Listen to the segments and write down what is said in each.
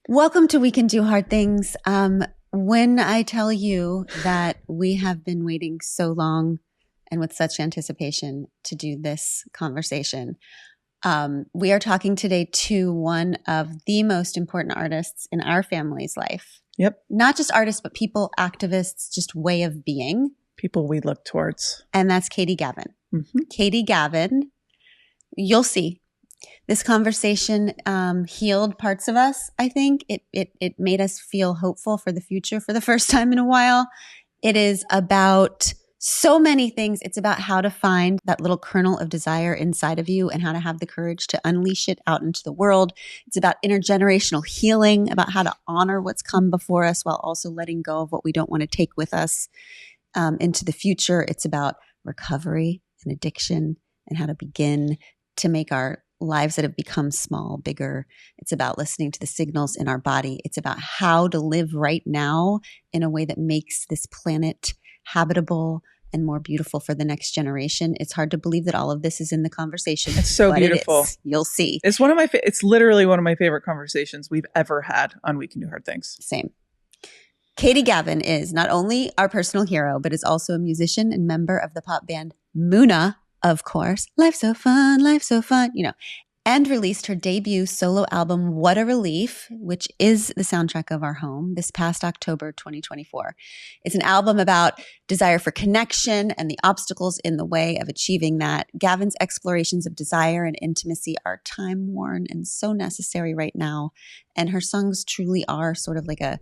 Welcome to We Can Do Hard Things. When I tell you that we have been waiting so long and with such anticipation to do this conversation, we are talking today to one of the most important artists in our family's life. Yep. Not just artists, but people, activists, just way of being. People we look towards. And that's Katie Gavin. Mm-hmm. Katie Gavin, you'll see. This conversation healed parts of us, I think. It made us feel hopeful for the future for the first time in a while. It is about so many things. It's about how to find that little kernel of desire inside of you and how to have the courage to unleash it out into the world. It's about intergenerational healing, about how to honor what's come before us while also letting go of what we don't want to take with us into the future. It's about recovery and addiction and how to begin to make our lives that have become small, bigger. It's about listening to the signals in our body. It's about how to live right now in a way that makes this planet habitable and more beautiful for the next generation. It's hard to believe that all of this is in the conversation. It's so beautiful. You'll see. It's it's literally one of my favorite conversations we've ever had on We Can Do Hard Things. Same. Katie Gavin is not only our personal hero, but is also a musician and member of the pop band Muna, of course. Life's so fun, and released her debut solo album, What a Relief, which is the soundtrack of our home this past October 2024. It's an album about desire for connection and the obstacles in the way of achieving that. Gavin's explorations of desire and intimacy are time-worn and so necessary right now. And her songs truly are sort of like a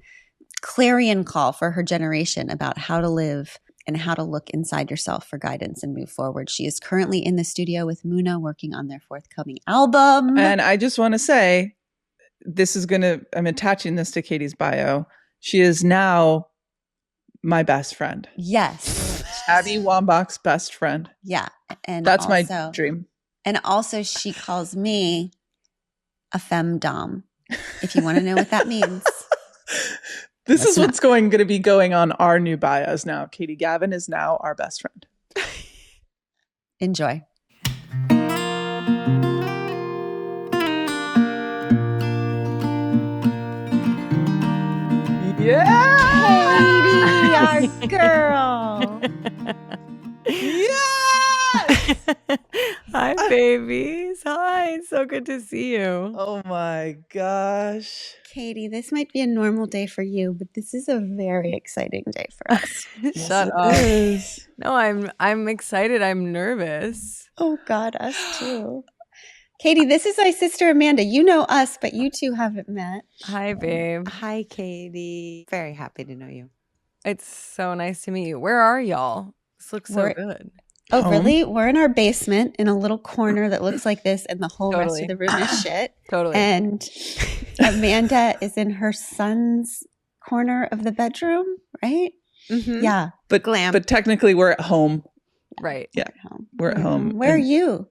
clarion call for her generation about how to live and how to look inside yourself for guidance and move forward. She is currently in the studio with Muna working on their forthcoming album. And I just want to say, I'm attaching this to Katie's bio. She is now my best friend. Yes. Abby Wambach's best friend. Yeah. And that's my dream. And also she calls me a Femme dom, if you want to know what that means. This is what's going to be going on our new bios now. Katie Gavin is now our best friend. Enjoy. Yeah! Katie, our girl. Yes! Hi, babies. Hi. So good to see you. Oh my gosh. Katie, this might be a normal day for you, but this is a very exciting day for us. Shut up. No, I'm excited. I'm nervous. Oh God, us too. Katie, this is my sister Amanda. You know us, but you two haven't met. Hi, babe. Hi, Katie. Very happy to know you. It's so nice to meet you. Where are y'all? This looks so good. Oh, really? We're in our basement in a little corner that looks like this, and the whole rest of the room is shit. Totally. And Amanda is in her son's corner of the bedroom, right? Mm-hmm. Yeah. But technically we're at home. Right. Yeah. We're at home. Where are you?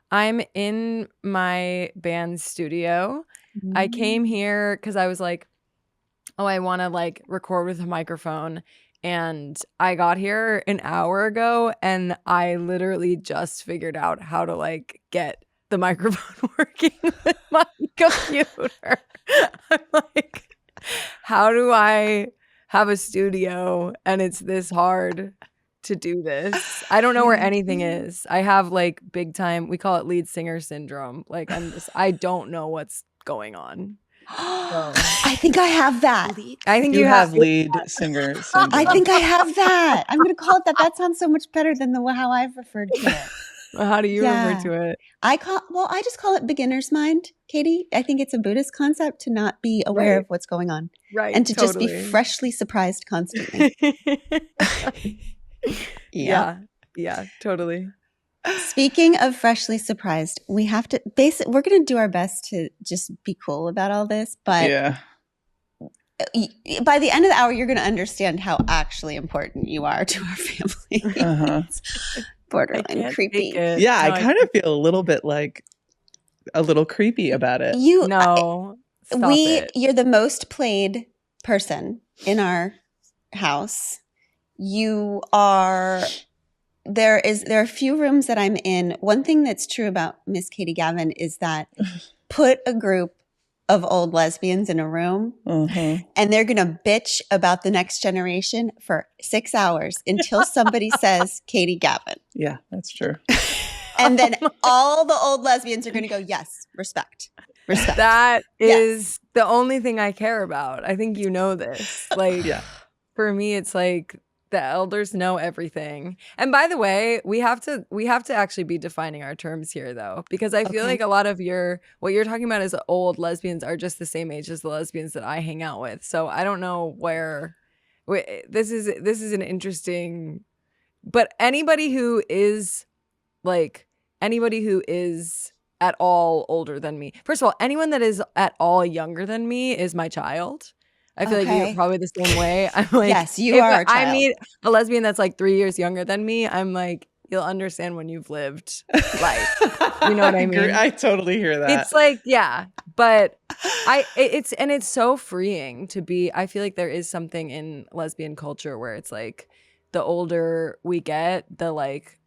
I'm in my band studio. I came here because I was like, I want to record with a microphone. And I got here an hour ago and I literally just figured out how to get the microphone working with my computer. I'm like, how do I have a studio and it's this hard to do this? I don't know where anything is. I have big time, we call it lead singer syndrome. I don't know what's going on. I think I have that. I think you have lead singer syndrome. I think I have that. I'm going to call it that. That sounds so much better than how I've referred to it. How do you refer to it? I just call it beginner's mind, Katie. I think it's a Buddhist concept to not be aware of what's going on. Right. And to just be freshly surprised constantly. Yeah, totally. Speaking of freshly surprised, we have to we're going to do our best to just be cool about all this, but by the end of the hour, you're going to understand how actually important you are to our family. It's borderline creepy. Yeah, I kind of feel a little bit a little creepy about it. You're the most played person in our house. You are. There are a few rooms that I'm in. One thing that's true about Miss Katie Gavin is that put a group of old lesbians in a room, and they're going to bitch about the next generation for 6 hours until somebody says Katie Gavin. Yeah, that's true. And then all the old lesbians are going to go, yes, respect. Respect. That is the only thing I care about. I think you know this. Like, for me, it's like the elders know everything. And by the way, we have to actually be defining our terms here, though, because I feel like a lot of what you're talking about is old lesbians are just the same age as the lesbians that I hang out with. So I don't know where this is an interesting. But anybody who is at all older than me. First of all, anyone that is at all younger than me is my child. I feel like you're probably the same way. I'm like, yes, you are a child. I meet a lesbian that's like 3 years younger than me, I'm like, you'll understand when you've lived life. You know what I mean? I totally hear that. It's like, but it's so freeing to be. I feel like there is something in lesbian culture where it's like the older we get, the like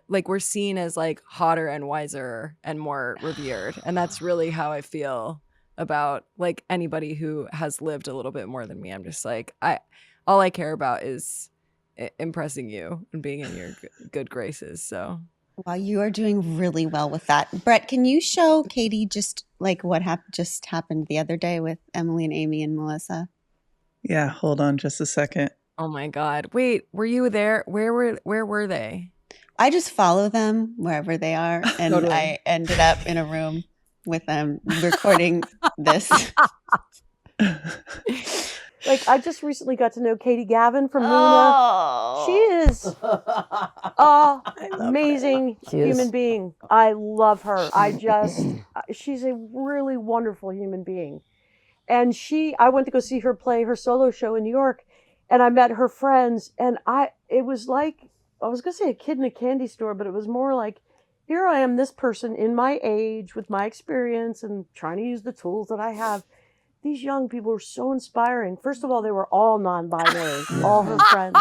we're seen as like hotter and wiser and more revered. And that's really how I feel about like anybody who has lived a little bit more than me. I'm just like, all I care about is impressing you and being in your good graces. So well, you are doing really well with that. Brett, can you show Katie just like what just happened the other day with Emily and Amy and Melissa? Yeah, hold on just a second. Oh my God. Wait, were you there? Where were they? I just follow them wherever they are. And Totally. I ended up in a room with them recording this. Like, I just recently got to know Katie Gavin from Luna. Oh. She is an amazing human being. I love her. She's a really wonderful human being. And I went to go see her play her solo show in New York, and I met her friends, and it was like, I was going to say a kid in a candy store, but it was more like, here I am, this person in my age with my experience and trying to use the tools that I have. These young people were so inspiring. First of all, they were all non-binary, all her friends.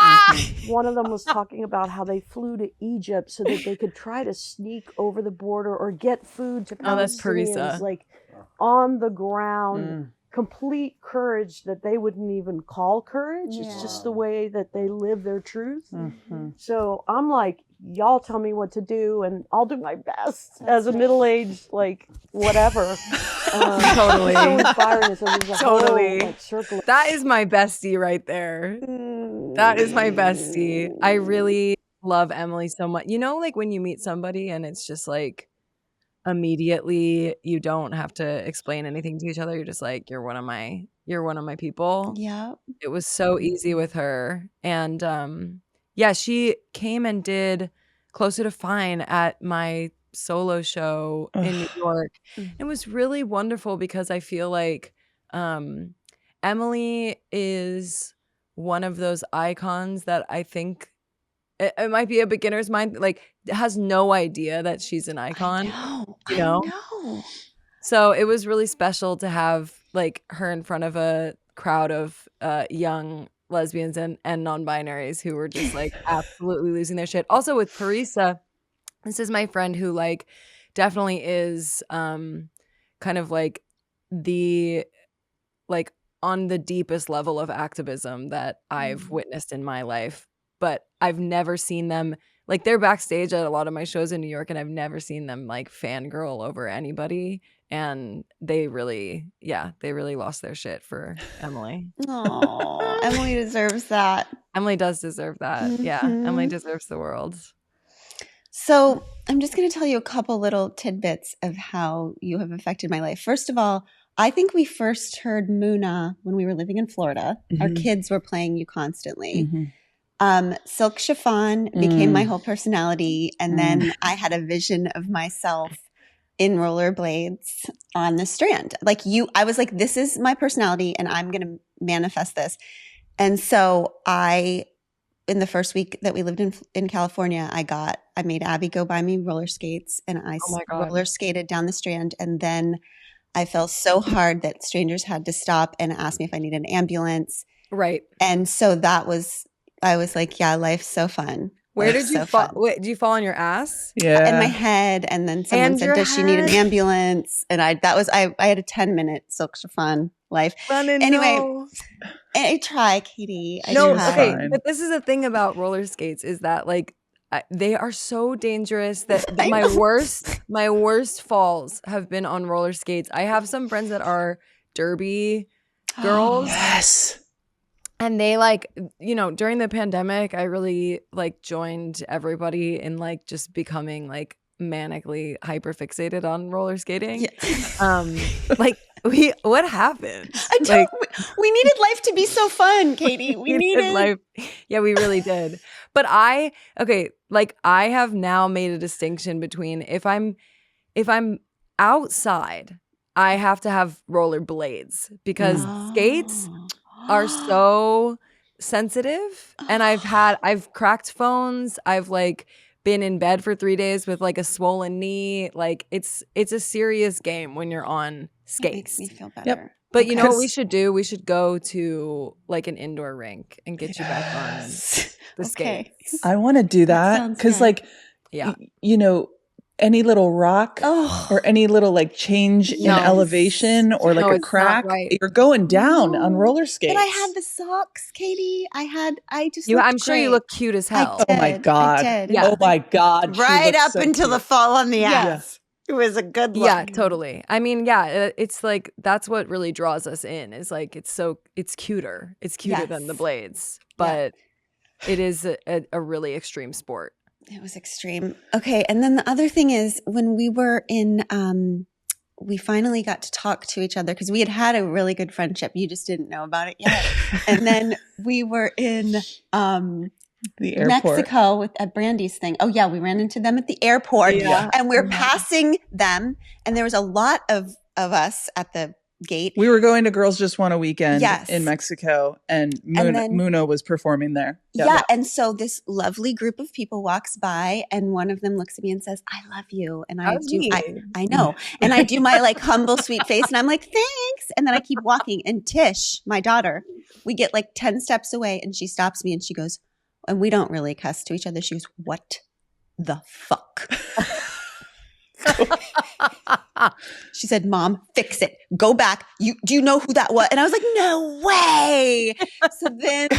One of them was talking about how they flew to Egypt so that they could try to sneak over the border or get food to Palestinians. Oh, that's Parisa. Like on the ground, complete courage that they wouldn't even call courage. Yeah. It's just the way that they live their truth. Mm-hmm. So I'm like, y'all tell me what to do and I'll do my best as a middle-aged, like, whatever. Totally. So inspiring. So there's a Totally. whole, like, circle. That is my bestie right there. That is my bestie. I really love Emily so much. You know, like when you meet somebody and it's just like immediately you don't have to explain anything to each other. You're just like, you're one of my people. Yeah. It was so easy with her. And she came and did Closer to Fine at my solo show in New York. It was really wonderful because I feel like Emily is one of those icons that I think it might be a beginner's mind, like has no idea that she's an icon. I know. So it was really special to have like her in front of a crowd of young lesbians and non-binaries who were just like absolutely losing their shit. Also with Parisa, this is my friend who like definitely is kind of like the like on the deepest level of activism that I've witnessed in my life. But I've never seen them, like they're backstage at a lot of my shows in New York and I've never seen them like fangirl over anybody. And they really lost their shit for Emily. Oh, Emily deserves that. Emily does deserve that. Mm-hmm. Yeah, Emily deserves the world. So I'm just going to tell you a couple little tidbits of how you have affected my life. First of all, I think we first heard Muna when we were living in Florida. Mm-hmm. Our kids were playing you constantly. Mm-hmm. Silk Chiffon became my whole personality. And then I had a vision of myself in rollerblades on the Strand. Like I was like, this is my personality and I'm going to manifest this. And so in the first week that we lived in California, I made Abby go buy me roller skates and I roller skated down the Strand. And then I fell so hard that strangers had to stop and ask me if I needed an ambulance. Right. And so I was like, yeah, life's so fun. Where Like, did you so fall? fun. Wait, did you fall on your ass? Yeah. In my head, and then someone And said, your "Does she need an head? ambulance?" And I had a 10-minute Silks for Fun life. Glennon, Anyway, no. I try, Katie. I No, try. okay, fine. but this is the thing about roller skates is that like they are so dangerous that I my know. worst falls have been on roller skates. I have some friends that are derby girls. Yes. And they like, you know, during the pandemic, I really like joined everybody in like just becoming like manically hyperfixated on roller skating. Yeah. Like what happened? We needed life to be so fun, Katie. We needed life. Yeah, we really did. But I have now made a distinction between if I'm outside, I have to have roller blades because skates are so sensitive, and I've cracked phones. I've like been in bed for 3 days with like a swollen knee. Like it's a serious game when you're on skates. Makes me feel better. Yep. But you know what we should do? We should go to like an indoor rink and get you back on the skates. I want to do that sounds because good. like, Yeah. you know, any little rock or any little like change in elevation or like No, a it's not crack, right. you're going down No. on roller skates. But I had the socks, Katie. I'm sure you look cute as hell. Oh my God. I did. Yeah. Oh my God. she Right looks up so until the cute. fall on the Yeah. ass. It was a good look. Yeah, totally. I mean, yeah, it's like that's what really draws us in is like it's cuter. It's cuter than the Yes. blades, but it is a really extreme sport. It was extreme. Okay. And then the other thing is when we were in, we finally got to talk to each other because we had a really good friendship. You just didn't know about it yet. And then we were in The airport. Mexico at Brandy's thing. Oh yeah, we ran into them at the airport, and we're passing them, and there was a lot of us at the gate. We were going to Girls Just Want a Weekend Yes. in Mexico, and then- Muna was performing there. Yeah, and so this lovely group of people walks by, and one of them looks at me and says, "I love you," and I know, and I do my like humble, sweet face, and I'm like, "Thanks," and then I keep walking, and Tish, my daughter, we get like 10 steps away, and she stops me, and she goes. And we don't really cuss to each other. She goes, "What the fuck?" She said, "Mom, fix it. Go back. Do you know who that was?" And I was like, "No way." So then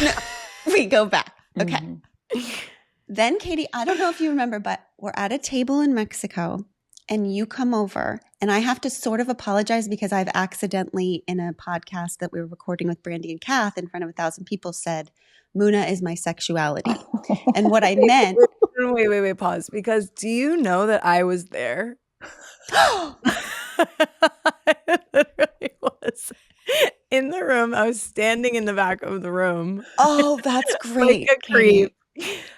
we go back. Okay. Mm-hmm. Then Katie, I don't know if you remember, but we're at a table in Mexico and you come over and I have to sort of apologize because I've accidentally in a podcast that we were recording with Brandy and Kath in front of 1,000 people said, "Muna is my sexuality." And what I meant. Wait, pause. Because do you know that I was there? I literally was in the room. I was standing in the back of the room. Oh, that's great. Like a creep.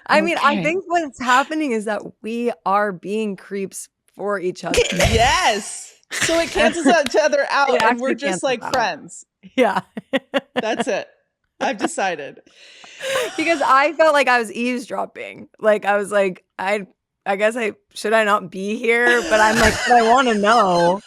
I mean, I Okay. think what's happening is that we are being creeps for each other. Yes. So it cancels each other out, It and we're actually just cancels like out. friends. Yeah. That's it. I've decided. Because I felt like I was eavesdropping. Like I was like, I guess should I not be here? But I'm like, but I want to know.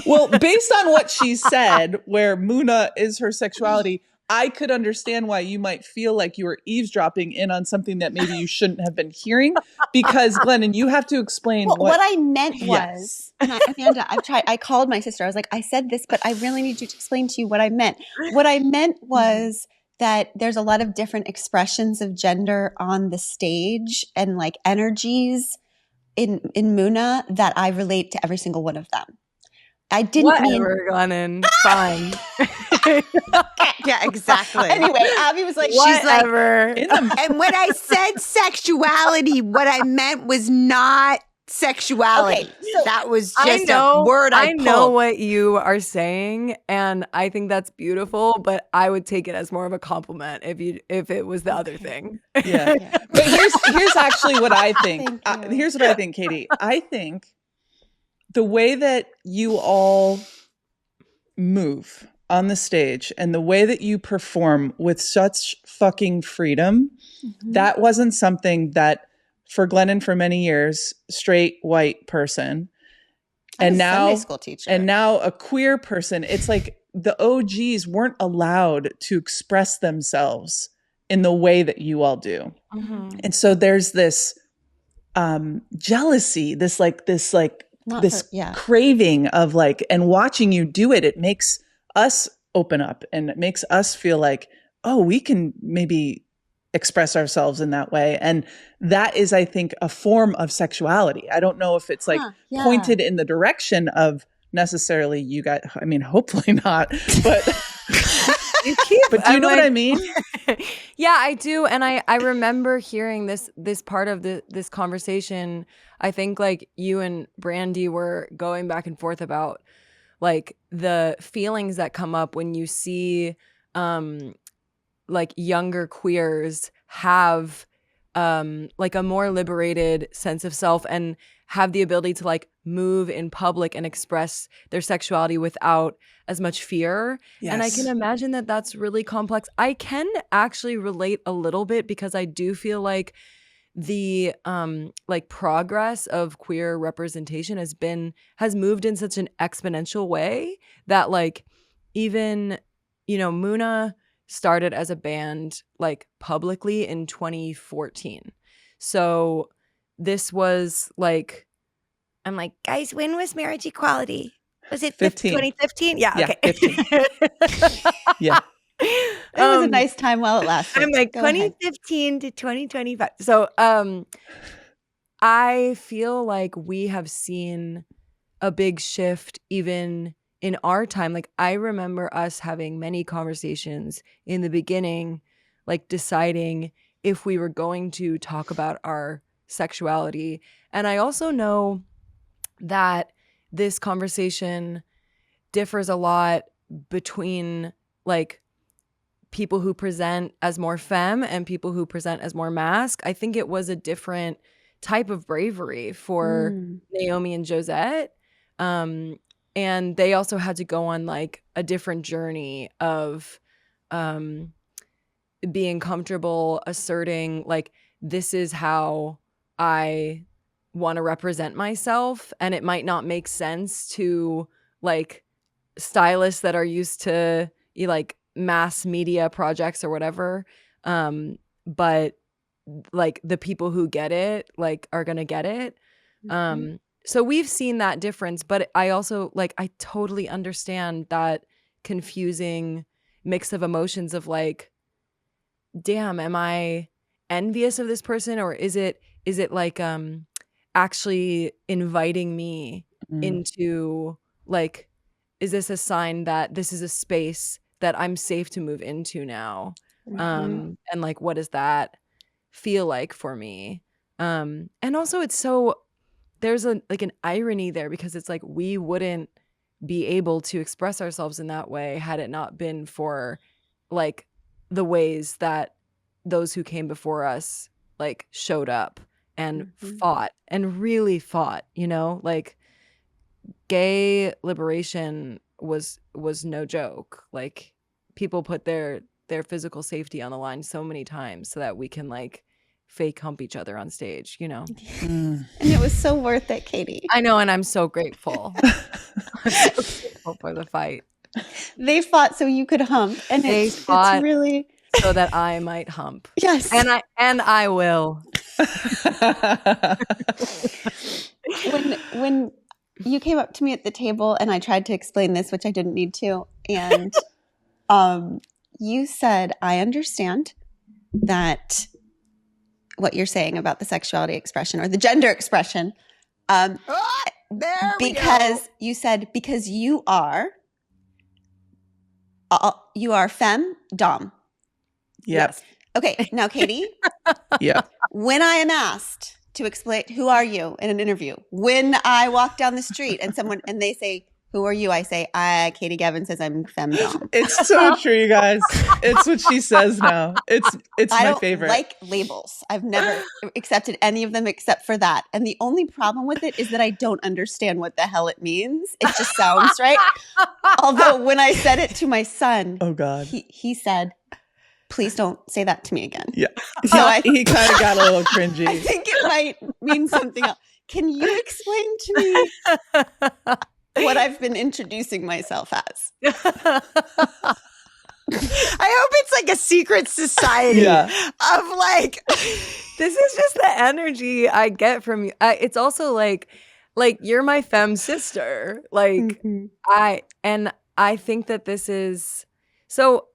Well, based on what she said, where Muna is her sexuality, I could understand why you might feel like you were eavesdropping in on something that maybe you shouldn't have been hearing. Because Glennon, you have to explain What I meant was, Yes. and Amanda, I called my sister. I was like, "I said this, but I really need you to explain to you what I meant." What I meant was that there's a lot of different expressions of gender on the stage and like energies in Muna that I relate to every single one of them. I didn't mean. Whatever, Glennon. Fine. Yeah, exactly. Anyway, Abby was like, Whatever. And when I said sexuality, what I meant was not sexuality. Okay, so that was I just know, a word I know pulled. what you are saying, and I think that's beautiful. But I would take it as more of a compliment if it was the other thing. Yeah. Yeah. But here's actually what I think. Thank you. Here's what I think, Katie. I think the way that you all move on the stage and the way that you perform with such fucking freedom, that wasn't something that for Glennon for many years, straight white person, and now Sunday school teacher, and now a queer person. It's like the OGs weren't allowed to express themselves in the way that you all do. Mhm. And so there's this jealousy, this craving of like, and watching you do it, it makes us open up and it makes us feel like, oh, we can maybe express ourselves in that way. And that is, I think, a form of sexuality. I don't know if it's like pointed in the direction of necessarily you guys, I mean, hopefully not, but but do you know what I mean? Yeah, I do. And I remember hearing this part of this conversation. I think like you and Brandy were going back and forth about like the feelings that come up when you see like younger queers have like a more liberated sense of self and have the ability to like move in public and express their sexuality without as much fear. Yes. And I can imagine that that's really complex. I can actually relate a little bit because I do feel like the like progress of queer representation has moved in such an exponential way that like even, you know, Muna started as a band like publicly in 2014. So this was like, I'm like, guys, when was marriage equality? Was it 2015? Yeah, okay. 15. Yeah. It was a nice time while it lasted. I'm like, Go 2015 to 2025. So I feel like we have seen a big shift even in our time. Like I remember us having many conversations in the beginning, like deciding if we were going to talk about our sexuality. And I also know that this conversation differs a lot between like people who present as more femme and people who present as more masc. I think it was a different type of bravery for Naomi and Josette. And they also had to go on like a different journey of being comfortable asserting like, this is how I want to represent myself. And it might not make sense to like stylists that are used to like mass media projects or whatever. But like the people who get it like are going to get it. So we've seen that difference, but I also like, I totally understand that confusing mix of emotions of like, damn, am I envious of this person? Or is it like, actually inviting me into like, is this a sign that this is a space that I'm safe to move into now? And like, what does that feel like for me? And also it's so, there's like an irony there because it's like, we wouldn't be able to express ourselves in that way had it not been for like the ways that those who came before us like showed up and fought and really fought, you know, like gay liberation was no joke. Like people put their physical safety on the line so many times so that we can like fake hump each other on stage, you know. And it was so worth it, Katie. I know, and I'm so grateful. I'm so grateful for the fight. They fought so you could hump, and it's really so that I might hump. Yes, and I will. When you came up to me at the table and I tried to explain this, which I didn't need to, and you said, I understand that what you're saying about the sexuality expression or the gender expression, because you said, because you are femme dom. Yes. Okay. Now, Katie. Yeah. When I am asked to explain who are you in an interview, when I walk down the street and they say, who are you? I say, Katie Gavin says I'm femme dom. It's so true, you guys. It's what she says now. It's my favorite. I don't like labels. I've never accepted any of them except for that. And the only problem with it is that I don't understand what the hell it means. It just sounds right. Although when I said it to my son, oh God, he said, please don't say that to me again. Yeah. So he kind of got a little cringy. I think it might mean something else. Can you explain to me what I've been introducing myself as? I hope it's like a secret society of like. This is just the energy I get from you. It's also like you're my femme sister. Like I think that this is so,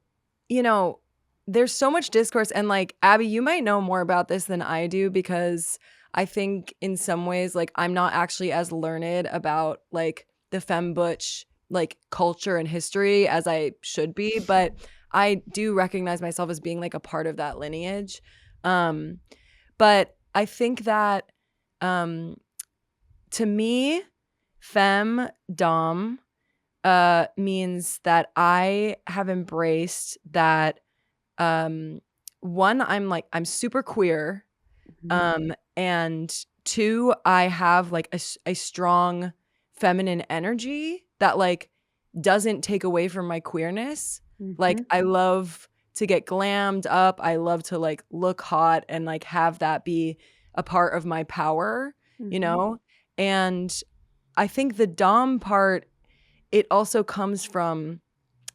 there's so much discourse, and like Abby, you might know more about this than I do, because I think in some ways like I'm not actually as learned about like the femme butch like culture and history as I should be, but I do recognize myself as being like a part of that lineage. But I think that to me, femme dom means that I have embraced that one, I'm super queer, and two, I have like a strong feminine energy that like doesn't take away from my queerness. Like I love to get glammed up. I love to like look hot and like have that be a part of my power, And I think the dom part, it also comes from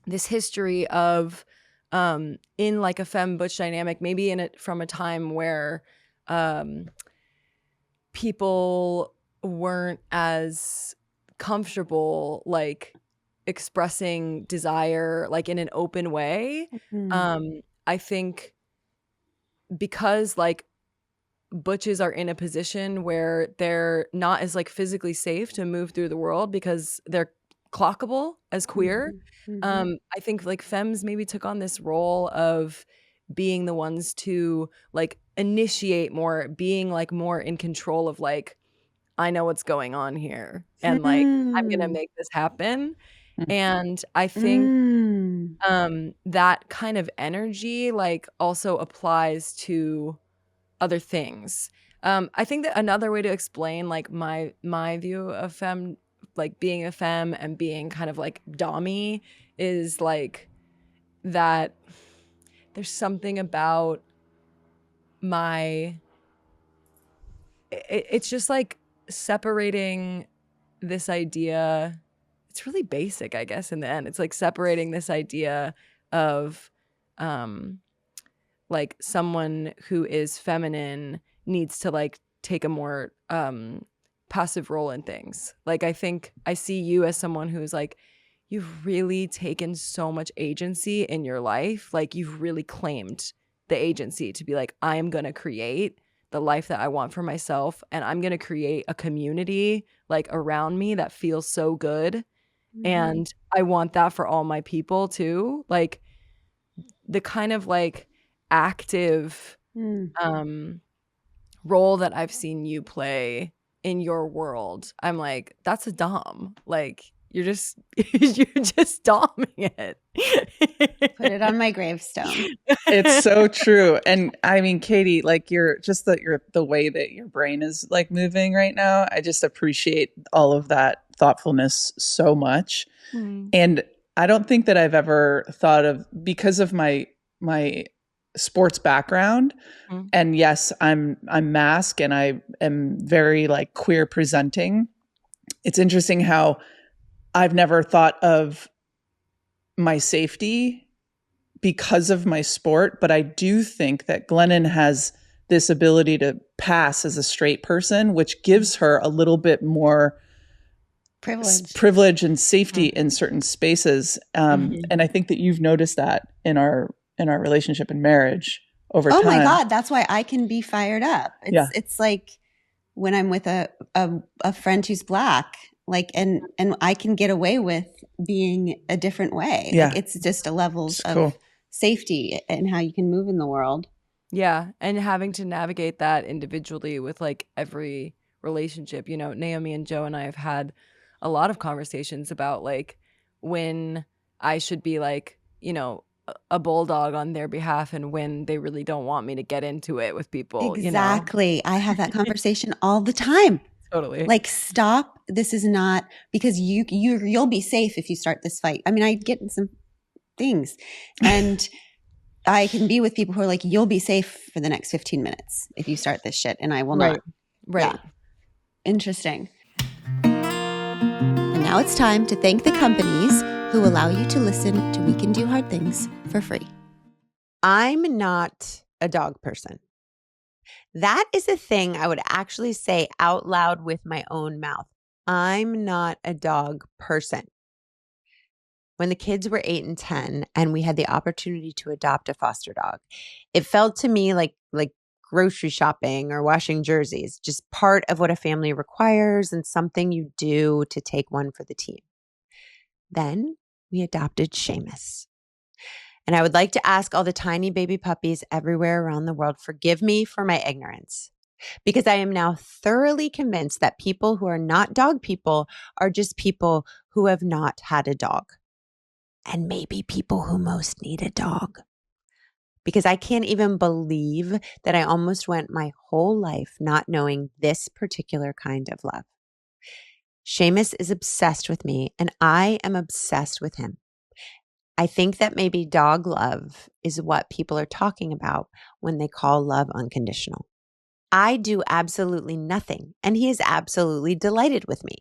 this history of in like a femme butch dynamic, maybe in it from a time where people weren't as comfortable like expressing desire like in an open way. I think because like butches are in a position where they're not as like physically safe to move through the world because they're clockable as queer. I think like femmes maybe took on this role of being the ones to like initiate more, being like more in control of like, I know what's going on here and like I'm gonna make this happen. And I think that kind of energy like also applies to other things. I think that another way to explain like my view of femme, like being a femme and being kind of like dommy, is like that there's something about it's just like separating this idea. It's really basic, I guess, in the end. It's like separating this idea of like someone who is feminine needs to like take a more passive role in things. Like I think I see you as someone who's like, you've really taken so much agency in your life. Like you've really claimed the agency to be like, I am going to create the life that I want for myself, and I'm going to create a community like around me that feels so good. And I want that for all my people too. Like the kind of like active role that I've seen you play in your world, I'm like, that's a dom. Like you're just doming it. Put it on my gravestone. It's so true. And I mean, Katie, like the way that your brain is like moving right now, I just appreciate all of that thoughtfulness so much. And I don't think that I've ever thought of, because of my sports background, and yes, I'm mask and I am very like queer presenting. It's interesting how I've never thought of my safety because of my sport, but I do think that Glennon has this ability to pass as a straight person, which gives her a little bit more privilege and safety in certain spaces. And I think that you've noticed that in our relationship and marriage over time. Oh my God, that's why I can be fired up. It's like when I'm with a friend who's Black, like, and I can get away with being a different way. Yeah. Like, it's just a levels of safety and how you can move in the world. Yeah. And having to navigate that individually with like every relationship, Naomi and Joe and I have had a lot of conversations about like when I should be like, a bulldog on their behalf and when they really don't want me to get into it with people. Exactly. I have that conversation all the time. Totally. Like, stop. This is not, because you'll be safe if you start this fight. I mean, I get in some things and I can be with people who are like, you'll be safe for the next 15 minutes if you start this shit, and I will not. Right. Yeah. Interesting. And now it's time to thank the companies who allow you to listen to We Can Do Hard Things for free. I'm not a dog person. That is a thing I would actually say out loud with my own mouth. I'm not a dog person. When the kids were 8 and 10 and we had the opportunity to adopt a foster dog, it felt to me like grocery shopping or washing jerseys, just part of what a family requires and something you do to take one for the team. Then we adopted Seamus. And I would like to ask all the tiny baby puppies everywhere around the world, forgive me for my ignorance, because I am now thoroughly convinced that people who are not dog people are just people who have not had a dog. And maybe people who most need a dog. Because I can't even believe that I almost went my whole life not knowing this particular kind of love. Seamus is obsessed with me, and I am obsessed with him. I think that maybe dog love is what people are talking about when they call love unconditional. I do absolutely nothing, and he is absolutely delighted with me,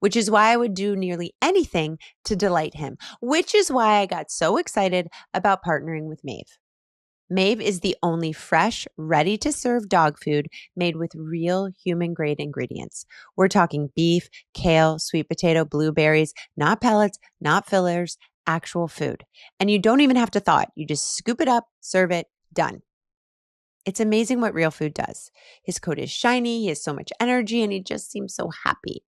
which is why I would do nearly anything to delight him, which is why I got so excited about partnering with Mave. Mave is the only fresh, ready-to-serve dog food made with real human-grade ingredients. We're talking beef, kale, sweet potato, blueberries, not pellets, not fillers, actual food. And you don't even have to thaw it. You just scoop it up, serve it, done. It's amazing what real food does. His coat is shiny, he has so much energy, and he just seems so happy.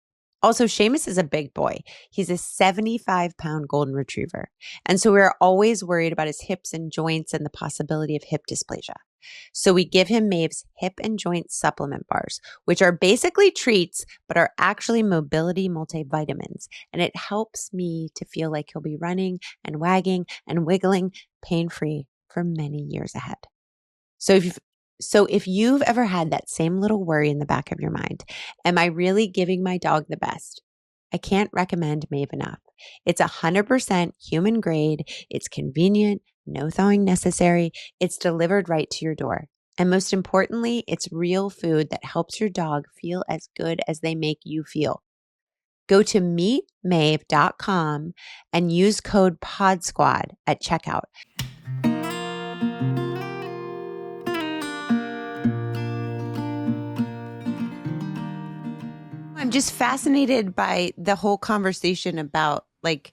Also, Seamus is a big boy. He's a 75-pound golden retriever. And so we're always worried about his hips and joints and the possibility of hip dysplasia. So we give him Mave's hip and joint supplement bars, which are basically treats, but are actually mobility multivitamins. And it helps me to feel like he'll be running and wagging and wiggling pain-free for many years ahead. So if you've ever had that same little worry in the back of your mind, am I really giving my dog the best? I can't recommend Mave enough. It's 100% human grade. It's convenient, no thawing necessary. It's delivered right to your door. And most importantly, it's real food that helps your dog feel as good as they make you feel. Go to meetmave.com and use code PODSQUAD at checkout. I'm just fascinated by the whole conversation about like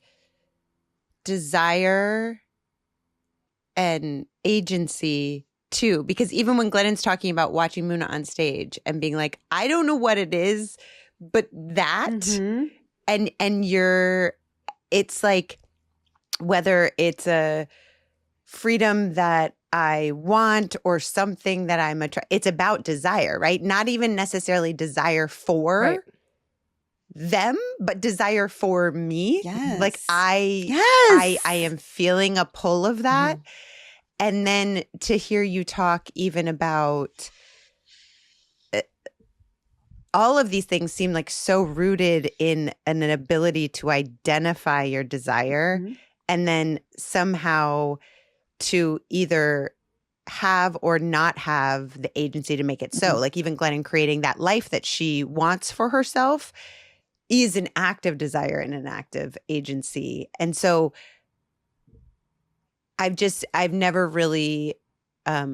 desire and agency too, because even when Glennon's talking about watching Muna on stage and being like, I don't know what it is, but that, and it's like, whether it's a freedom that I want or something that I'm it's about desire, right? Not even necessarily desire for them, but desire for me. Yes. Like I am feeling a pull of that. Mm-hmm. And then to hear you talk even about all of these things seem like so rooted in an ability to identify your desire, and then somehow to either have or not have the agency to make it so. Like even Glennon creating that life that she wants for herself is an act of desire and an act of agency. And so I've never really, I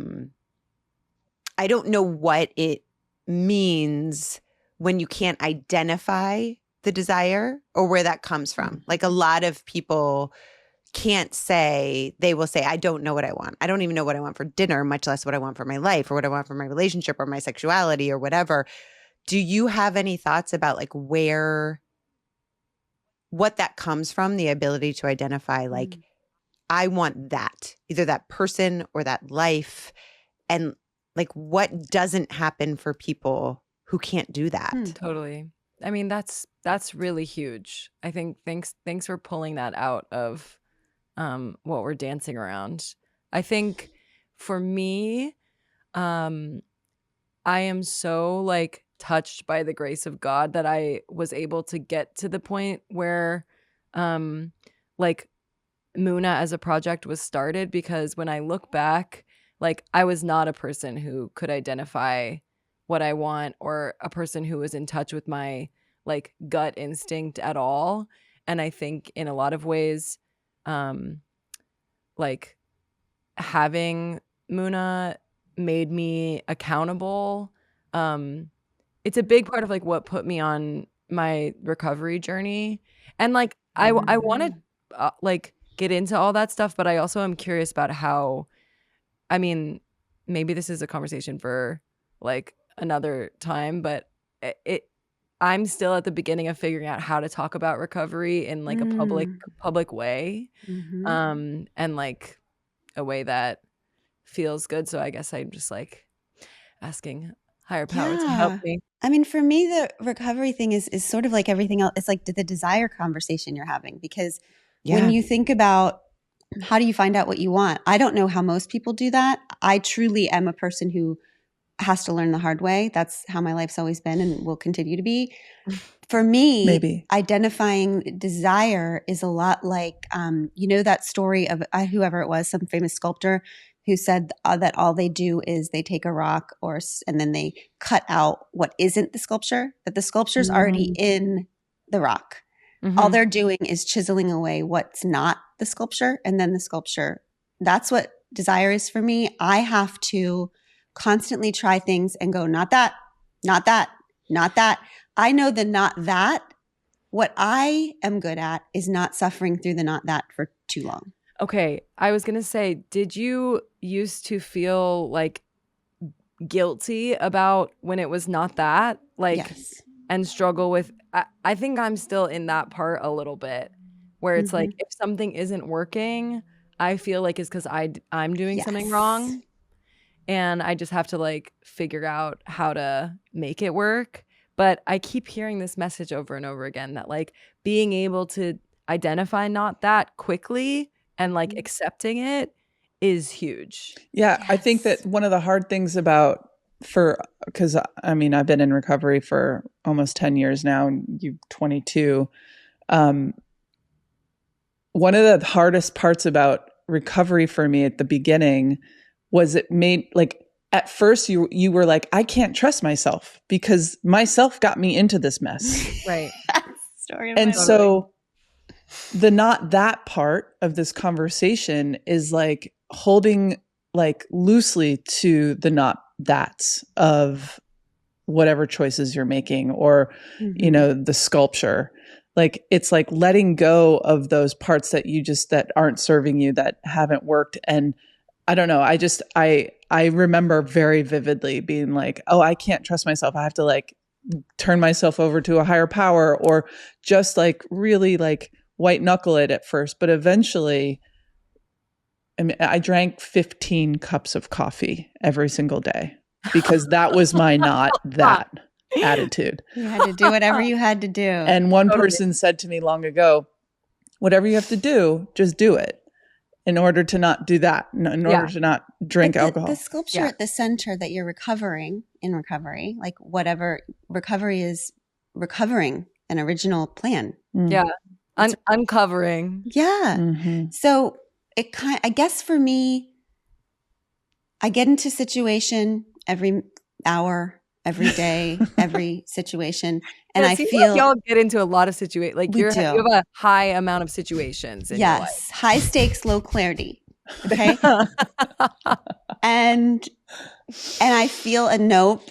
don't know what it means when you can't identify the desire or where that comes from. Like a lot of people can't say, they will say, I don't know what I want. I don't even know what I want for dinner, much less what I want for my life or what I want for my relationship or my sexuality or whatever. Do you have any thoughts about like what that comes from, the ability to identify like, I want that, either that person or that life, and like what doesn't happen for people who can't do that? Totally. I mean, that's really huge. I think thanks for pulling that out of what we're dancing around. I think for me, I am so like touched by the grace of God that I was able to get to the point where like Muna as a project was started, because when I look back, like I was not a person who could identify what I want or a person who was in touch with my like gut instinct at all. And I think in a lot of ways, like having Muna made me accountable. It's a big part of like what put me on my recovery journey. And like I want to like get into all that stuff, but I also am curious about how, I mean, maybe this is a conversation for like another time, but I'm still at the beginning of figuring out how to talk about recovery in like a public way, and like a way that feels good. So I guess I'm just like asking higher power to help me. I mean, for me, the recovery thing is sort of like everything else. It's like the desire conversation you're having, because when you think about how do you find out what you want, I don't know how most people do that. I truly am a person who has to learn the hard way. That's how my life's always been and will continue to be. For me, identifying desire is a lot like, you know, that story of whoever it was, some famous sculptor who said that all they do is they take a rock and then they cut out what isn't the sculpture, that the sculpture's already in the rock. All they're doing is chiseling away what's not the sculpture, and then the sculpture. That's what desire is for me. I have to constantly try things and go, not that, not that, not that. I know the not that. What I am good at is not suffering through the not that for too long. Okay. I was going to say, did you used to feel like guilty about when it was not that? Like, yes. And struggle with, I think I'm still in that part a little bit where it's like, if something isn't working, I feel like it's because I'm doing something wrong. And I just have to like figure out how to make it work. But I keep hearing this message over and over again that like being able to identify not that quickly and like accepting it is huge. Yeah, yes. I think that one of the hard things because I mean, I've been in recovery for almost 10 years now, and you're 22. One of the hardest parts about recovery for me at the beginning was it made like, at first you were like, I can't trust myself because myself got me into this mess. Right. And so the not that part of this conversation is like holding like loosely to the not that's of whatever choices you're making, or, you know, the sculpture. Like, it's like letting go of those parts that that aren't serving you, that haven't worked. And I don't know. I remember very vividly being like, oh, I can't trust myself. I have to like turn myself over to a higher power, or just like really like white knuckle it at first. But eventually, I mean, I drank 15 cups of coffee every single day because that was my not that attitude. You had to do whatever you had to do. And one person said to me long ago, whatever you have to do, just do it. In order to not do that, in order to not drink alcohol. The sculpture at the center that you're recovering in recovery, like whatever recovery is, recovering an original plan. Yeah. Uncovering. Yeah. So I guess for me, I get into situation every hour, every day, every situation. And I feel like y'all get into a lot of situations. Like you have a high amount of situations in your life. High stakes, low clarity. Okay. and I feel a nope.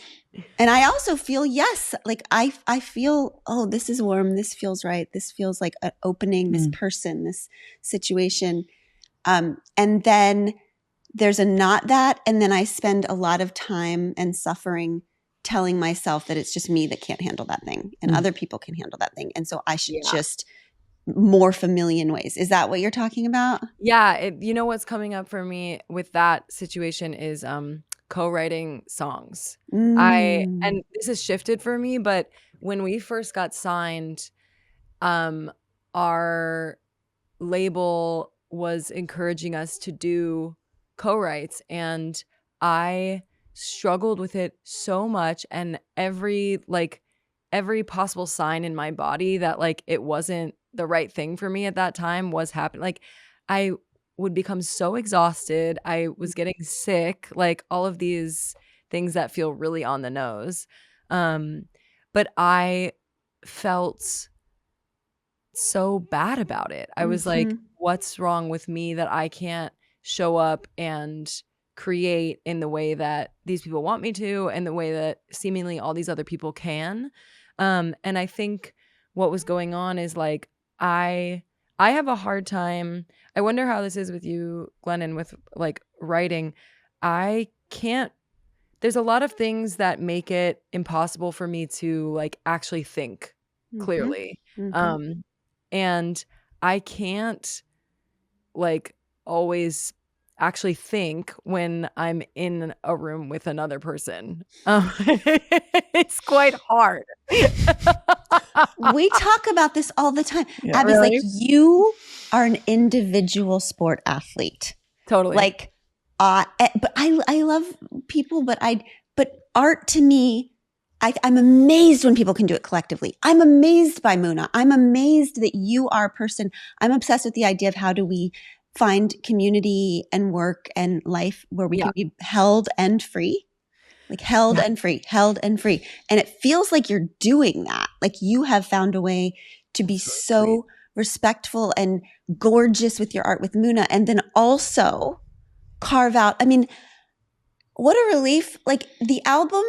And I also feel yes. Like I feel, oh, this is warm. This feels right. This feels like an opening, this person, this situation. And then there's a not that. And then I spend a lot of time and suffering telling myself that it's just me that can't handle that thing and other people can handle that thing. And so I should just morph a million ways. Is that what you're talking about? Yeah. You know, what's coming up for me with that situation is co-writing songs. And this has shifted for me, but when we first got signed, our label was encouraging us to do co-writes, and I struggled with it so much, and every possible sign in my body that like it wasn't the right thing for me at that time was happening. Like I would become so exhausted, I was getting sick, like all of these things that feel really on the nose. But I felt so bad about it. I was like, what's wrong with me that I can't show up and create in the way that these people want me to, and the way that seemingly all these other people can. And I think what was going on is like, I have a hard time. I wonder how this is with you, Glennon, with like writing. I can't, there's a lot of things that make it impossible for me to like actually think clearly. And I can't like always actually think when I'm in a room with another person. It's quite hard. We talk about this all the time. Yeah. Abby's Really? like, you are an individual sport athlete. Totally. Like, but I love people, but art to me, I'm amazed when people can do it collectively. I'm amazed by Muna. I'm amazed that you are a person. I'm obsessed with the idea of how do we find community and work and life where we can be held and free. Like held and free. And it feels like you're doing that. Like you have found a way to be so respectful and gorgeous with your art with Muna, and then also carve out. I mean, what a relief. Like the album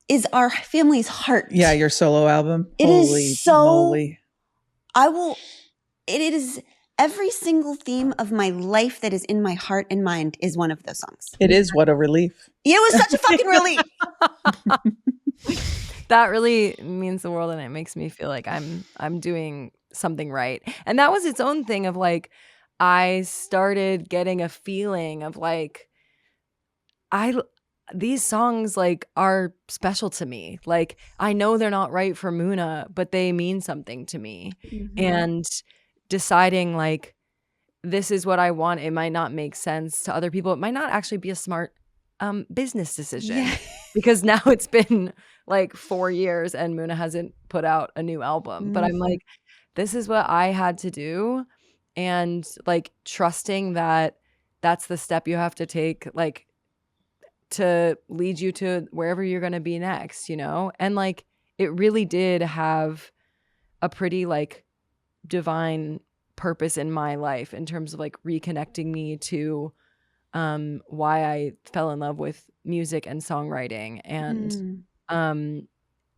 is our family's heart. Yeah, your solo album. It Holy is so moly. It is every single theme of my life that is in my heart and mind is one of those songs. It is what a relief. It was such a fucking relief. That really means the world, and it makes me feel like I'm doing something right. And that was its own thing of like, I started getting a feeling of like, these songs like are special to me. Like I know they're not right for Muna, but they mean something to me. And deciding like, this is what I want. It might not make sense to other people. It might not actually be a smart business decision because now it's been like 4 years and Muna hasn't put out a new album. But I'm like, this is what I had to do. And like trusting that that's the step you have to take, like to lead you to wherever you're going to be next, you know? And like, it really did have a pretty like divine purpose in my life in terms of like reconnecting me to why I fell in love with music and songwriting, and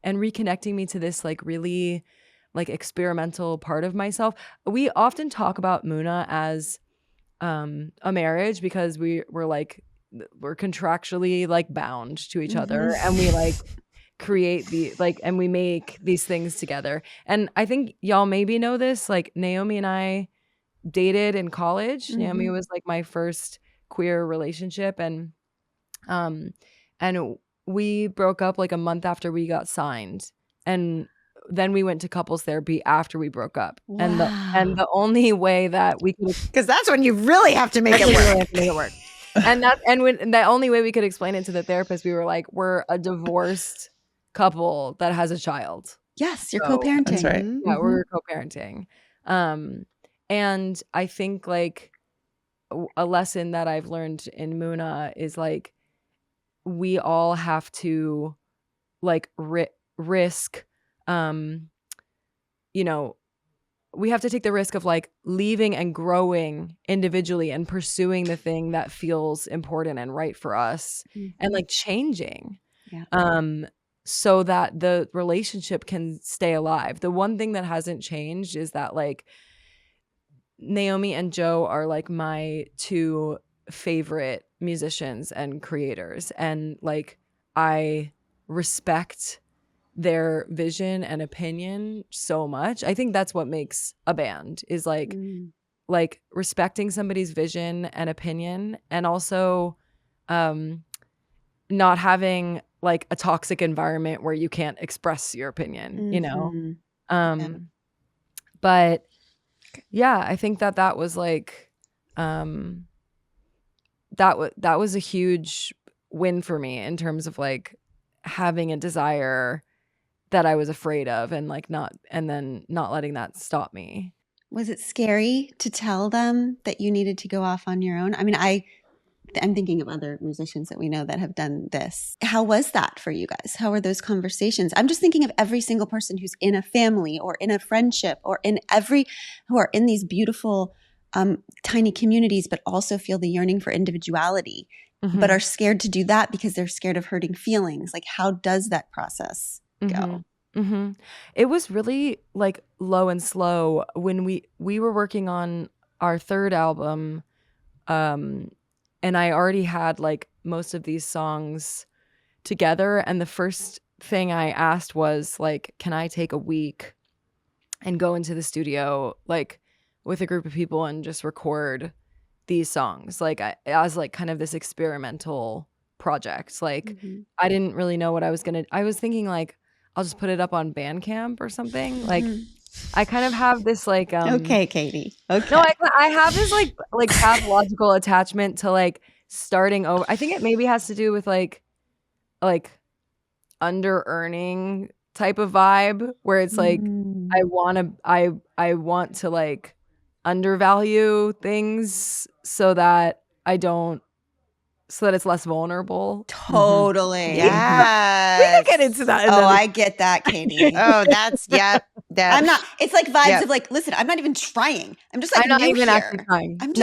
reconnecting me to this like really like experimental part of myself. We often talk about Muna as a marriage because we're contractually like bound to each other, and we like create the like, and we make these things together. And I think y'all maybe know this, like Naomi and I dated in college. Naomi was like my first queer relationship, and we broke up like a month after we got signed, and then we went to couples therapy after we broke up. And the only way that we could, because that's when you really have to make it work. And the only way we could explain it to the therapist, we were like, we're a divorced couple that has a child. Yes, you're co-parenting. That's right. Yeah, we're co-parenting. And I think like a lesson that I've learned in Muna is like, we all have to like risk, you know, we have to take the risk of like leaving and growing individually and pursuing the thing that feels important and right for us, and like changing, so that the relationship can stay alive. The one thing that hasn't changed is that like Naomi and Joe are like my two favorite musicians and creators, and like I respect their vision and opinion so much. I think that's what makes a band, is like like respecting somebody's vision and opinion, and also not having like a toxic environment where you can't express your opinion, you know? But yeah, I think that was like that was a huge win for me in terms of like having a desire that I was afraid of, and like not letting that stop me. Was it scary to tell them that you needed to go off on your own? I mean, I'm thinking of other musicians that we know that have done this. How was that for you guys? How were those conversations? I'm just thinking of every single person who's in a family or in a friendship or who are in these beautiful tiny communities, but also feel the yearning for individuality, but are scared to do that because they're scared of hurting feelings. Like, how does that process go? It was really like low and slow when we were working on our third album. And I already had like most of these songs together. And the first thing I asked was like, can I take a week and go into the studio like with a group of people and just record these songs like as like kind of this experimental project. Like I didn't really know what I was thinking like, I'll just put it up on Bandcamp or something. Like I kind of have this like okay, Katie. Okay. No, I have this like pathological attachment to like starting over. I think it maybe has to do with like under earning type of vibe where it's like I want to like undervalue things so that it's less vulnerable. Totally. Yes. We can get into that. I get that, Katie. That's I'm not. It's like vibes of like, listen, I'm not even trying. I'm just like I'm not new even here. actually trying. I'm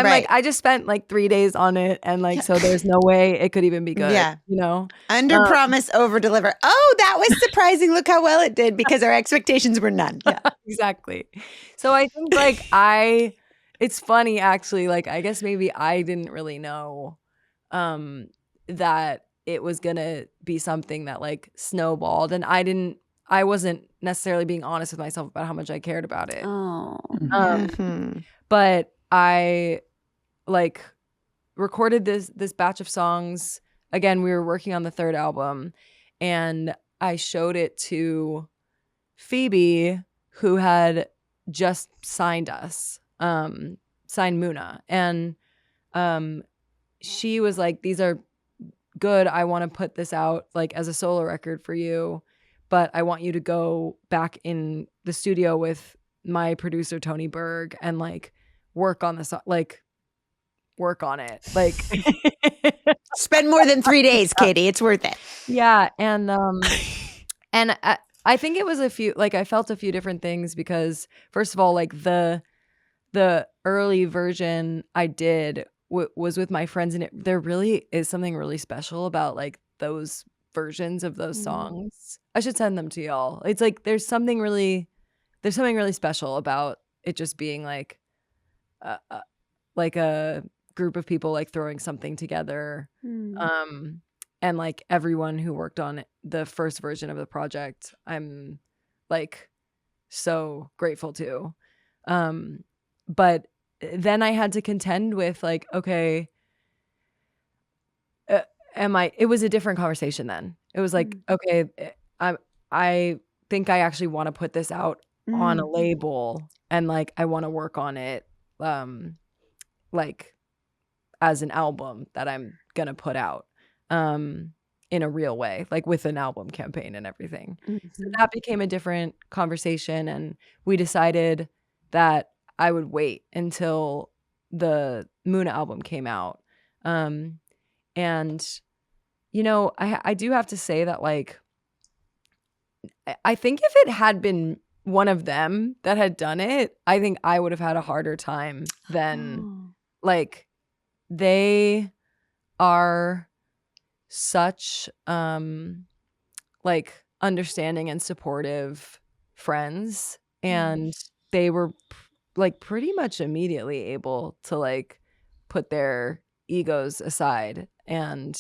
like I just spent like 3 days on it, and like so there's no way it could even be good. Yeah, you know, under promise, over deliver. Oh, that was surprising! Look how well it did because our expectations were none. Yeah, exactly. So I think like it's funny actually. Like I guess maybe I didn't really know that it was gonna be something that like snowballed, and I wasn't necessarily being honest with myself about how much I cared about it. But I like recorded this batch of songs. Again, we were working on the third album, and I showed it to Phoebe, who had just signed us, signed Muna, and she was like, "These are good. I want to put this out like as a solo record for you, but I want you to go back in the studio with my producer Tony Berg and like work on the like work on it, like spend more than 3 days, Katie. It's worth it." Yeah, and I think it was I felt a few different things because first of all, like the early version I did was with my friends, and there really is something really special about like those versions of those songs. I should send them to y'all. It's like there's something really special about it just being like a group of people like throwing something together. And like everyone who worked on the first version of the project, I'm like so grateful to. But then I had to contend with like, okay, it was a different conversation then. It was like, okay, I think I actually want to put this out on a label, and like I want to work on it like as an album that I'm gonna put out in a real way, like with an album campaign and everything. So that became a different conversation, and we decided that I would wait until the Muna album came out. And you know, I do have to say that like I think if it had been one of them that had done it, I think I would have had a harder time than like they are such like understanding and supportive friends, and they were like pretty much immediately able to like put their egos aside and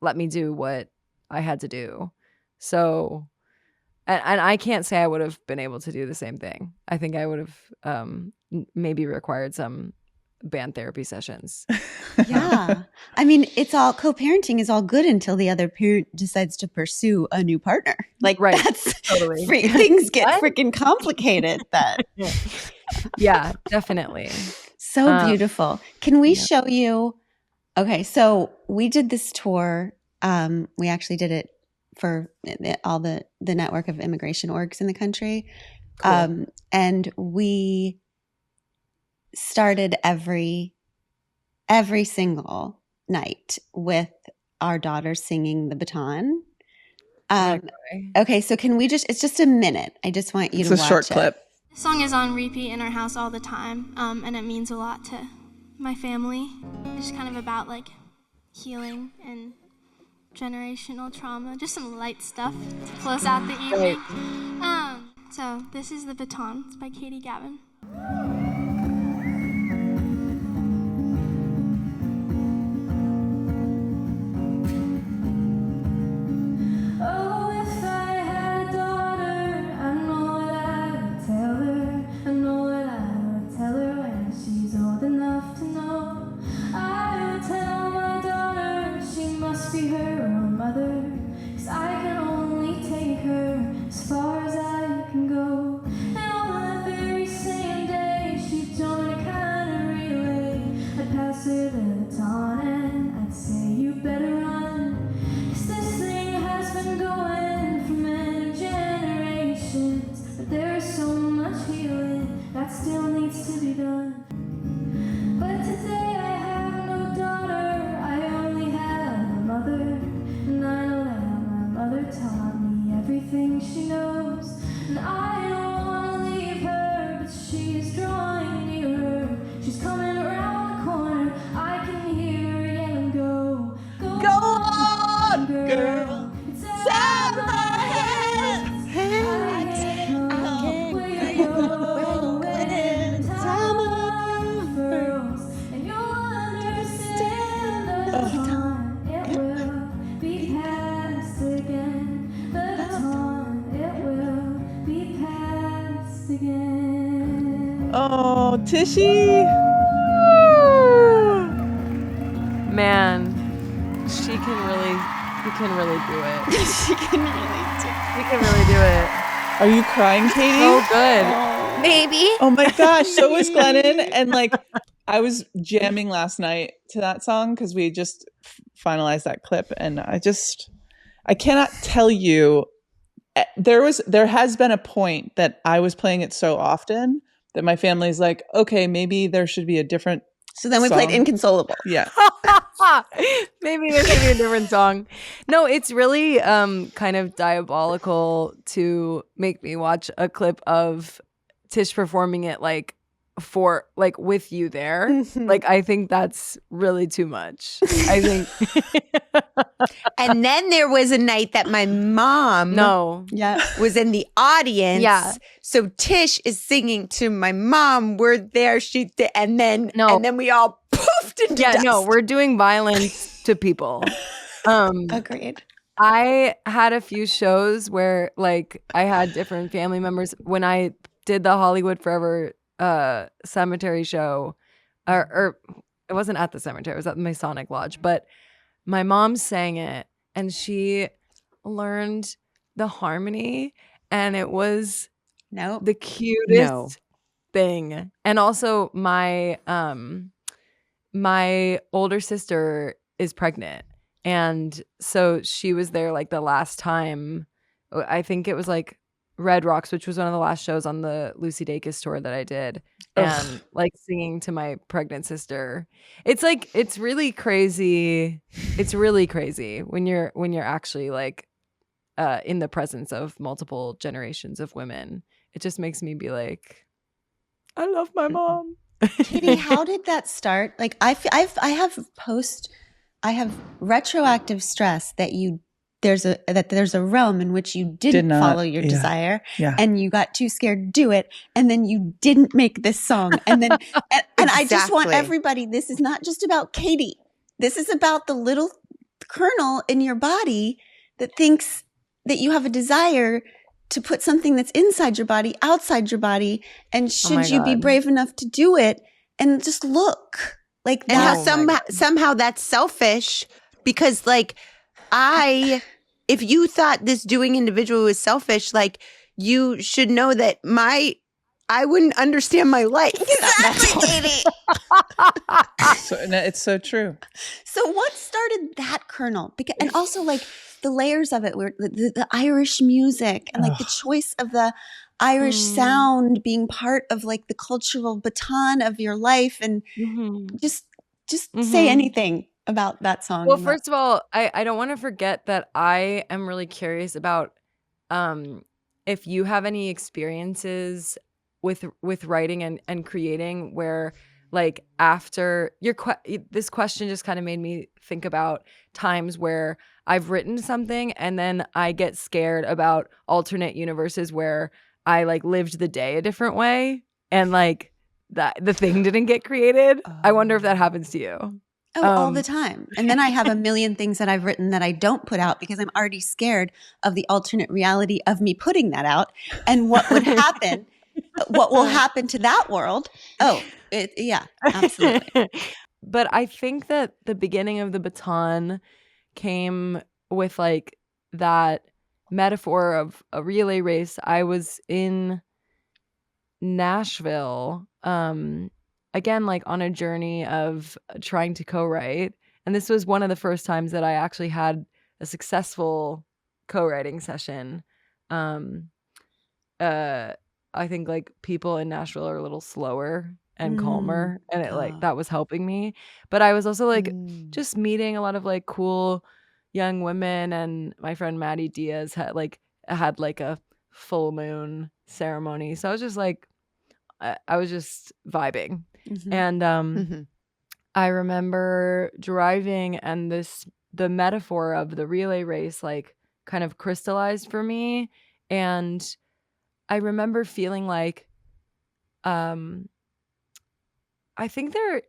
let me do what I had to do. So and I can't say I would have been able to do the same thing. I think I would have maybe required some band therapy sessions. Yeah. I mean, it's all co-parenting is all good until the other parent decides to pursue a new partner. Like that's totally things get freaking complicated then. Yeah, definitely. So beautiful. Can we show you? Okay. So we did this tour. We actually did it for all the network of immigration orgs in the country. And we started every every single night with our daughter singing the Baton. Okay, so can we it's just a minute. I just want you to watch it. It's a short clip. This song is on repeat in our house all the time, and it means a lot to my family. It's just kind of about like healing and generational trauma, just some light stuff to close out the evening. So this is The Baton. It's by Gavin. Oh, Tishy. Man, she can really do it. She can really do it. Are you crying, Katie? So good. Maybe. Oh my gosh, so was Glennon. And like, I was jamming last night to that song because we just finalized that clip. And I cannot tell you, there has been a point that I was playing it so often that my family's like, okay, maybe there should be a different So then we song. played Inconsolable. Yeah. Maybe there should be a different song. No, it's really kind of diabolical to make me watch a clip of Tish performing it with you there. Like, I think that's really too much. I think. And then there was a night that my mom was in the audience. Yeah. So Tish is singing to my mom. We're there. And then we all poofed into dust. No, we're doing violence to people. Agreed. I had a few shows where like I had different family members when I did the Hollywood Forever cemetery show, or it wasn't at the cemetery, it was at the Masonic Lodge, but my mom sang it and she learned the harmony and it was the cutest thing. And also my older sister is pregnant, and so she was there like the last time. I think it was like Red Rocks, which was one of the last shows on the Lucy Dacus tour that I did. And like singing to my pregnant sister. It's like, it's really crazy. It's really crazy when you're actually like in the presence of multiple generations of women. It just makes me be like, I love my mom. Katie, how did that start? Like I have retroactive stress that there's a realm in which you didn't follow your desire, and you got too scared to do it, and then you didn't make this song, and then and I just want everybody. This is not just about Katie. This is about the little kernel in your body that thinks that you have a desire to put something that's inside your body outside your body, and should you be brave enough to do it, and just look like that. And how somehow that's selfish, because like. If you thought this doing individual was selfish, like you should know that I wouldn't understand my life. Exactly, Katie. It's so true. So what started that kernel? And also like the layers of it, where the Irish music and like the choice of the Irish sound being part of like the cultural baton of your life, and just Just say anything about that song. Well, first of all, I don't want to forget that I am really curious about if you have any experiences with writing and creating where like after this question just kind of made me think about times where I've written something and then I get scared about alternate universes where I like lived the day a different way and like that the thing didn't get created. I wonder if that happens to you. Oh, all the time. And then I have a million things that I've written that I don't put out because I'm already scared of the alternate reality of me putting that out and what would happen, what will happen to that world. Oh, yeah, absolutely. But I think that the beginning of the Baton came with like that metaphor of a relay race. I was in Nashville, again, like on a journey of trying to co-write. And this was one of the first times that I actually had a successful co-writing session. I think like people in Nashville are a little slower and calmer, and it like that was helping me. But I was also like just meeting a lot of like cool young women, and my friend Maddie Diaz had like a full moon ceremony. So I was just like I was just vibing. And I remember driving and the metaphor of the relay race like kind of crystallized for me. And I remember feeling like I think I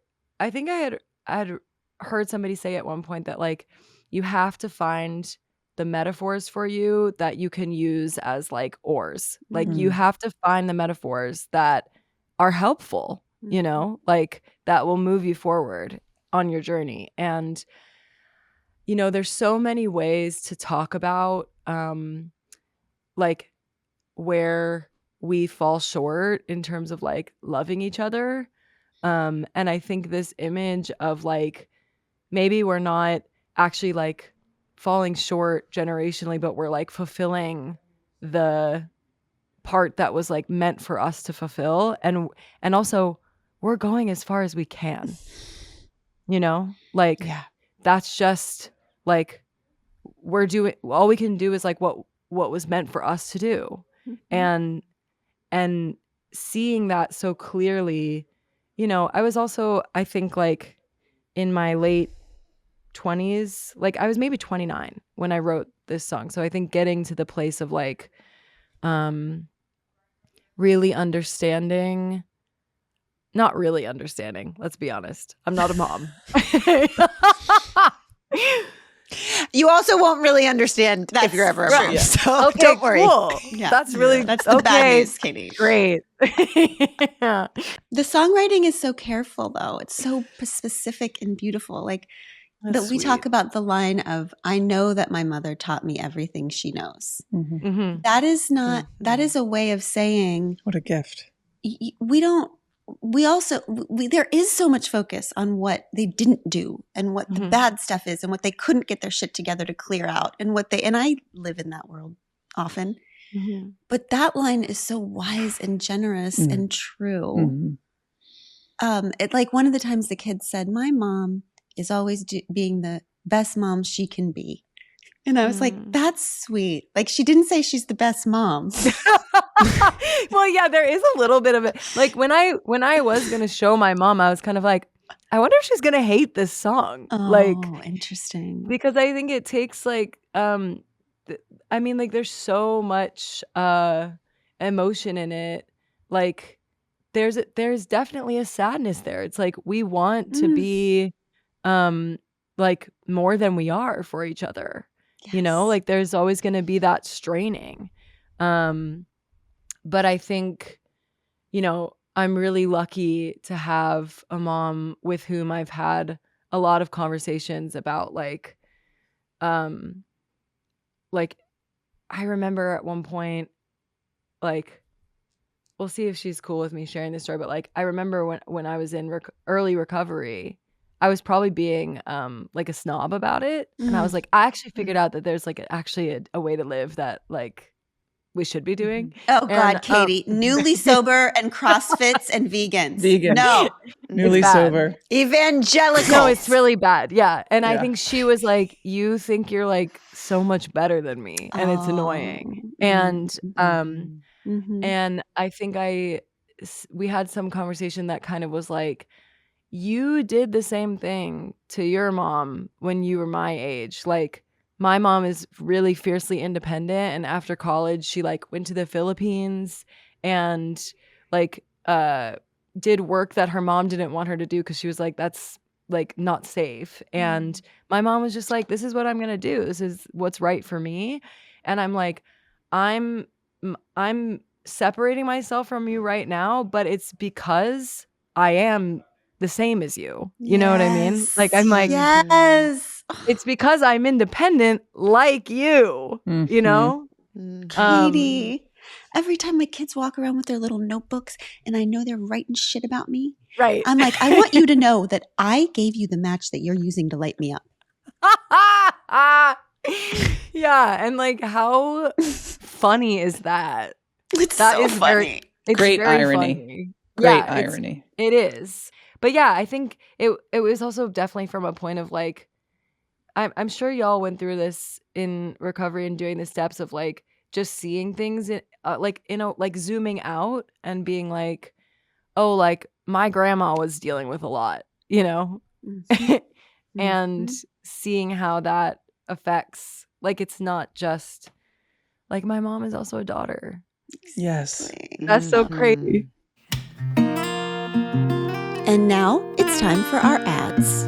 had heard somebody say at one point that like you have to find the metaphors for you that you can use as like oars. Like you have to find the metaphors that are helpful, you know, like that will move you forward on your journey. And, you know, there's so many ways to talk about like where we fall short in terms of like loving each other. And I think this image of like, maybe we're not actually like falling short generationally, but we're like fulfilling the part that was like meant for us to fulfill, and also we're going as far as we can, you know, like that's just like we're doing all we can do is like what was meant for us to do. And seeing that so clearly, you know, I was also, I think like in my late 20s, like I was maybe 29 when I wrote this song. So I think getting to the place of like really understanding, not really understanding, let's be honest. I'm not a mom. You also won't really understand if you're ever a mom. So okay, don't worry. Cool. Yeah. That's really that's the bad news, Katie. Great. The songwriting is so careful though. It's so specific and beautiful. Like that we talk about the line of, I know that my mother taught me everything she knows. That is not, that is a way of saying, what a gift. There is so much focus on what they didn't do and what the bad stuff is and what they couldn't get their shit together to clear out and and I live in that world often. But that line is so wise and generous and true. It like one of the times the kids said, my mom is always being the best mom she can be. And I was like, that's sweet. Like she didn't say she's the best mom. Well, yeah, there is a little bit of it. Like when I was going to show my mom, I was kind of like, I wonder if she's going to hate this song. Oh, like interesting. Because I think it takes like, I mean, like there's so much emotion in it. Like there's definitely a sadness there. It's like we want to be like more than we are for each other. Yes. You know, like there's always going to be that straining. But I think, you know, I'm really lucky to have a mom with whom I've had a lot of conversations about like I remember at one point, like, we'll see if she's cool with me sharing this story, but like, I remember when I was in early recovery, I was probably being like a snob about it. And I was like, I actually figured out that there's like actually a way to live that like we should be doing. Oh God, And, Katie, newly sober and CrossFits and vegans. Vegan. No. Newly bad. sober. Evangelical. No, it's really bad. Yeah. And I Yeah. think she was like, you think you're like so much better than me. And it's annoying. And and I think we had some conversation that kind of was like, you did the same thing to your mom when you were my age. Like, my mom is really fiercely independent, and after college she like went to the Philippines and like did work that her mom didn't want her to do because she was like, that's like not safe. And my mom was just like, this is what I'm gonna do, this is what's right for me. And I'm like, I'm separating myself from you right now, but it's because I am the same as you. You know what I mean? Like, I'm like, yes. it's because I'm independent like you, you know? Katie, every time my kids walk around with their little notebooks and I know they're writing shit about me, Right. I'm like, I want you to know that I gave you the match that you're using to light me up. Yeah. And like, how funny is that? It's That so is funny. It's Great very irony. funny. Great Yeah, irony. It is. But yeah, I think it was also definitely from a point of like, I'm sure y'all went through this in recovery and doing the steps of like just seeing things like, you know, like zooming out and being like, oh, like my grandma was dealing with a lot, you know, and seeing how that affects, like, it's not just like, my mom is also a daughter. Yes. That's so crazy. And now it's time for our ads.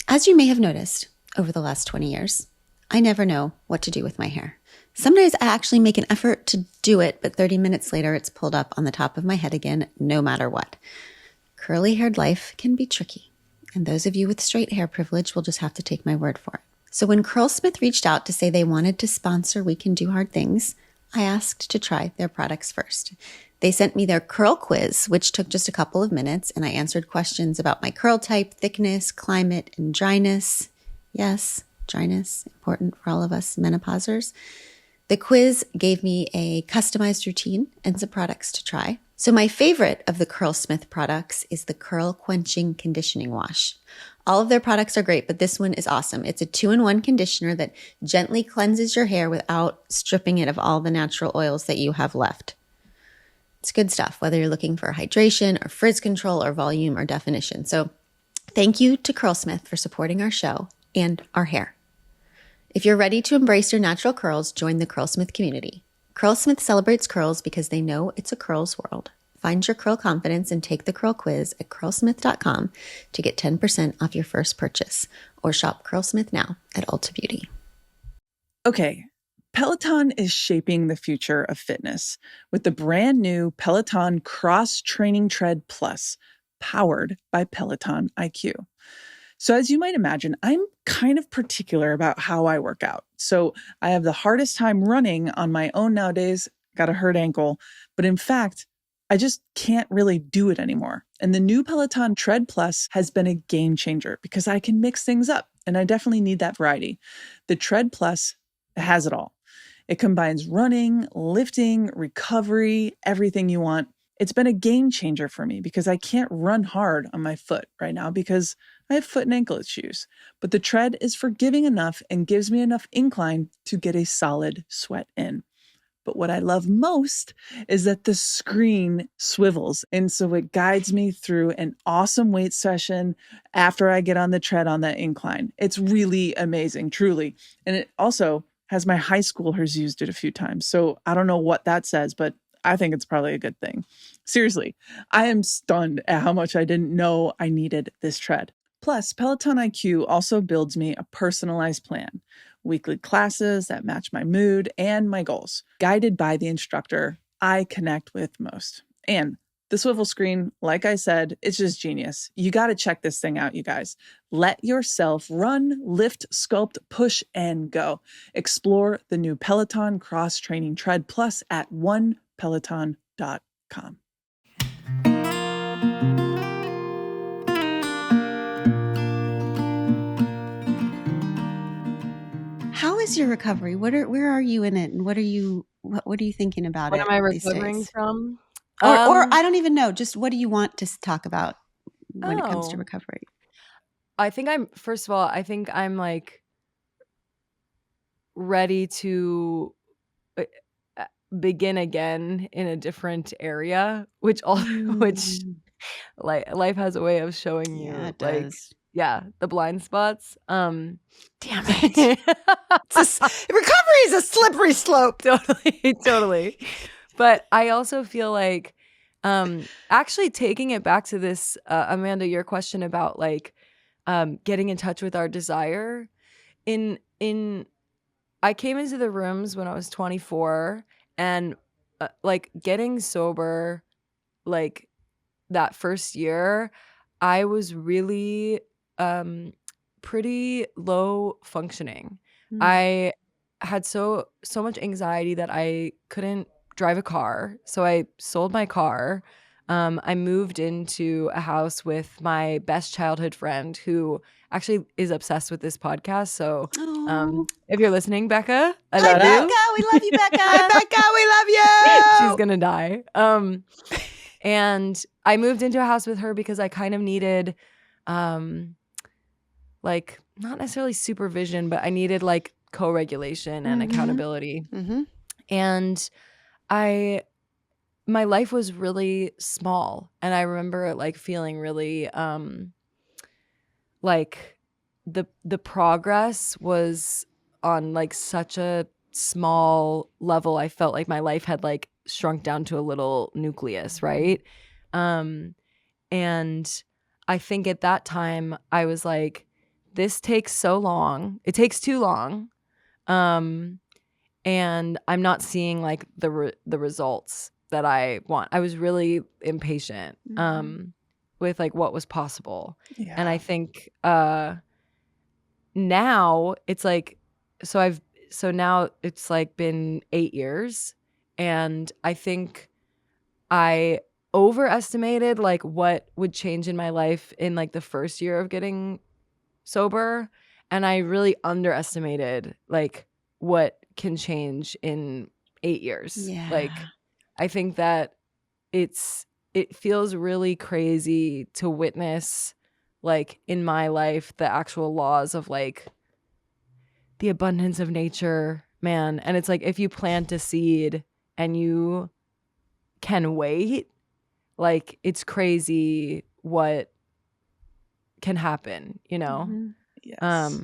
As you may have noticed over the last 20 years, I never know what to do with my hair. Some days I actually make an effort to do it, but 30 minutes later it's pulled up on the top of my head again, no matter what. Curly-haired life can be tricky, and those of you with straight hair privilege will just have to take my word for it. So when Curlsmith reached out to say they wanted to sponsor We Can Do Hard Things, I asked to try their products first. They sent me their curl quiz, which took just a couple of minutes, and I answered questions about my curl type, thickness, climate, and dryness. Yes, dryness, important for all of us menopausers. The quiz gave me a customized routine and some products to try. So my favorite of the Curlsmith products is the Curl Quenching Conditioning Wash. All of their products are great, but this one is awesome. It's a 2-in-1 conditioner that gently cleanses your hair without stripping it of all the natural oils that you have left. It's good stuff, whether you're looking for hydration or frizz control or volume or definition. So thank you to Curlsmith for supporting our show and our hair. If you're ready to embrace your natural curls, join the Curlsmith community. Curlsmith celebrates curls because they know it's a curls world. Find your curl confidence and take the curl quiz at curlsmith.com to get 10% off your first purchase, or shop Curlsmith now at Ulta Beauty. Okay, Peloton is shaping the future of fitness with the brand new Peloton Cross Training Tread Plus, powered by Peloton IQ. So as you might imagine, I'm kind of particular about how I work out. So I have the hardest time running on my own nowadays, got a hurt ankle, but in fact, I just can't really do it anymore. And the new Peloton Tread Plus has been a game changer because I can mix things up, and I definitely need that variety. The Tread Plus has it all. It combines running, lifting, recovery, everything you want. It's been a game changer for me because I can't run hard on my foot right now because I have foot and ankle issues. But the Tread is forgiving enough and gives me enough incline to get a solid sweat in. But what I love most is that the screen swivels. And so it guides me through an awesome weight session after I get on the tread on that incline. It's really amazing, truly. And it also has my high schoolers used it a few times. So I don't know what that says, but I think it's probably a good thing. Seriously, I am stunned at how much I didn't know I needed this tread. Plus, Peloton IQ also builds me a personalized plan. Weekly classes that match my mood and my goals, guided by the instructor I connect with most. And the swivel screen, like I said, it's just genius. You got to check this thing out, you guys. Let yourself run, lift, sculpt, push, and go. Explore the new Peloton Cross Training Tread Plus at onepeloton.com. How is your recovery? Where are you in it, and what are you thinking about What it am I these recovering days? from? Or I don't even know. Just what do you want to talk about when it comes to recovery? I think I'm like ready to begin again in a different area, which like life has a way of showing you, it like, does. the blind spots. Damn it. Recovery is a slippery slope. Totally. But I also feel like actually taking it back to this, Amanda, your question about like getting in touch with our desire. I came into the rooms when I was 24, and like getting sober, like that first year, I was really pretty low functioning. I had so much anxiety that I couldn't drive a car. So I sold my car. I moved into a house with my best childhood friend who actually is obsessed with this podcast. So if you're listening, Becca, I love you. Becca, we love you, Becca. Hi, Becca, we love you. She's gonna die. And I moved into a house with her because I kind of needed like not necessarily supervision, but I needed like co-regulation and accountability. And my life was really small, and I remember like feeling really like the progress was on like such a small level. I felt like my life had like shrunk down to a little nucleus, right? And I think at that time I was like, this takes so long. It takes too long. And I'm not seeing like the results that I want. I was really impatient with like what was possible. Yeah. And I think now it's like, so now it's like been 8 years, and I think I overestimated like what would change in my life in like the first year of getting sober, and I really underestimated like what can change in 8 years. Yeah. Like I think that it feels really crazy to witness like in my life the actual laws of like the abundance of nature, man. And it's like if you plant a seed and you can wait, like it's crazy what can happen, you know? Yes.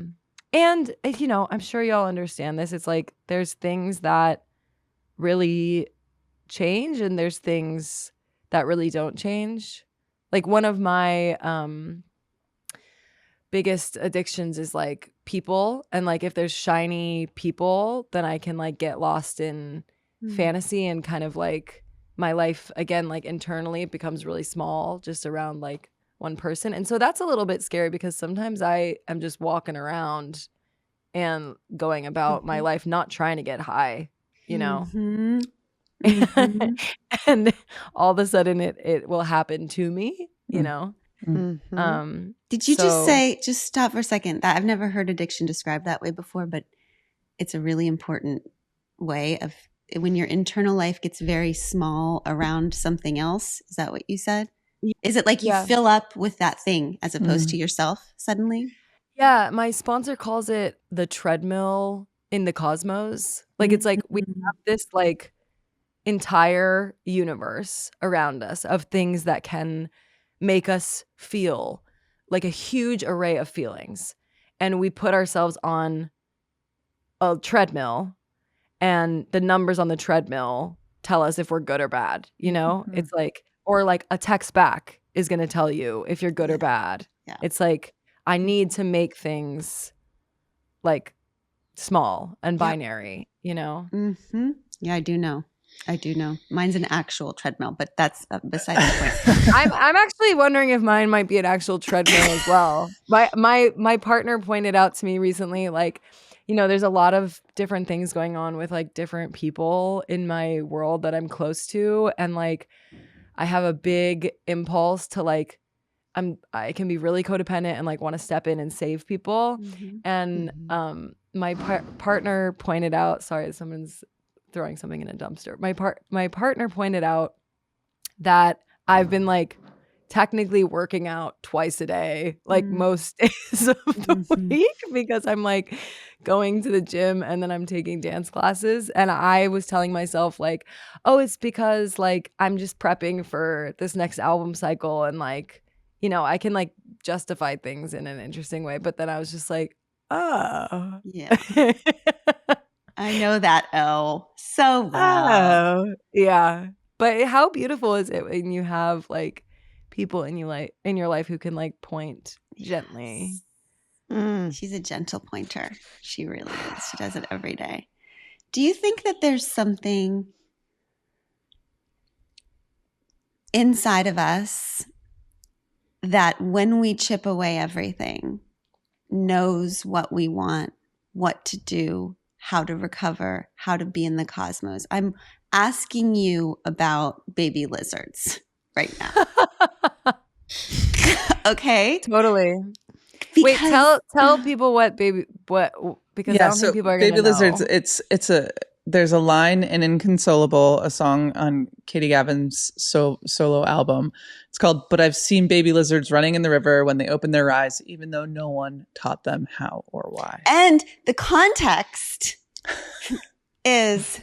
And you know, I'm sure y'all understand this. It's like there's things that really change and there's things that really don't change. Like one of my biggest addictions is like people, and like if there's shiny people, then I can like get lost in fantasy, and kind of like my life again, like internally it becomes really small just around like one person. And so that's a little bit scary because sometimes I am just walking around and going about my life not trying to get high, you know. And all of a sudden it will happen to me, you know. Did you just stop for a second? That I've never heard addiction described that way before, but it's a really important way of when your internal life gets very small around something else. Is that what you said? Is it like you fill up with that thing as opposed to yourself suddenly? Yeah, my sponsor calls it the treadmill in the cosmos. Like it's like we have this like entire universe around us of things that can make us feel like a huge array of feelings. And we put ourselves on a treadmill, and the numbers on the treadmill tell us if we're good or bad, you know? It's like, or like a text back is going to tell you if you're good or bad. Yeah. It's like, I need to make things like small and binary, you know? Yeah, I do know. Mine's an actual treadmill, but that's beside the point. I'm actually wondering if mine might be an actual treadmill as well. My partner pointed out to me recently, like, you know, there's a lot of different things going on with like different people in my world that I'm close to, and like I have a big impulse to like I can be really codependent and like want to step in and save people. And my partner pointed out, sorry, someone's throwing something in a dumpster. My partner pointed out that I've been like technically working out twice a day, like most days of the week, because I'm like going to the gym and then I'm taking dance classes. And I was telling myself like, oh, it's because like I'm just prepping for this next album cycle and like, you know, I can like justify things in an interesting way. But then I was just like, oh. Yeah. I know that so well. Oh, yeah. But how beautiful is it when you have like people in your life who can like point gently? She's a gentle pointer. She really is. She does it every day. Do you think that there's something inside of us that when we chip away everything, knows what we want, what to do, how to recover, how to be in the cosmos? I'm asking you about baby lizards right now. Okay? Totally. Wait, tell people because I don't think people are going to know. Baby lizards, there's a line in Inconsolable, a song on Katie Gavin's solo album. It's called "But I've Seen Baby Lizards Running in the River when they open their eyes, even though no one taught them how or why." And the context is,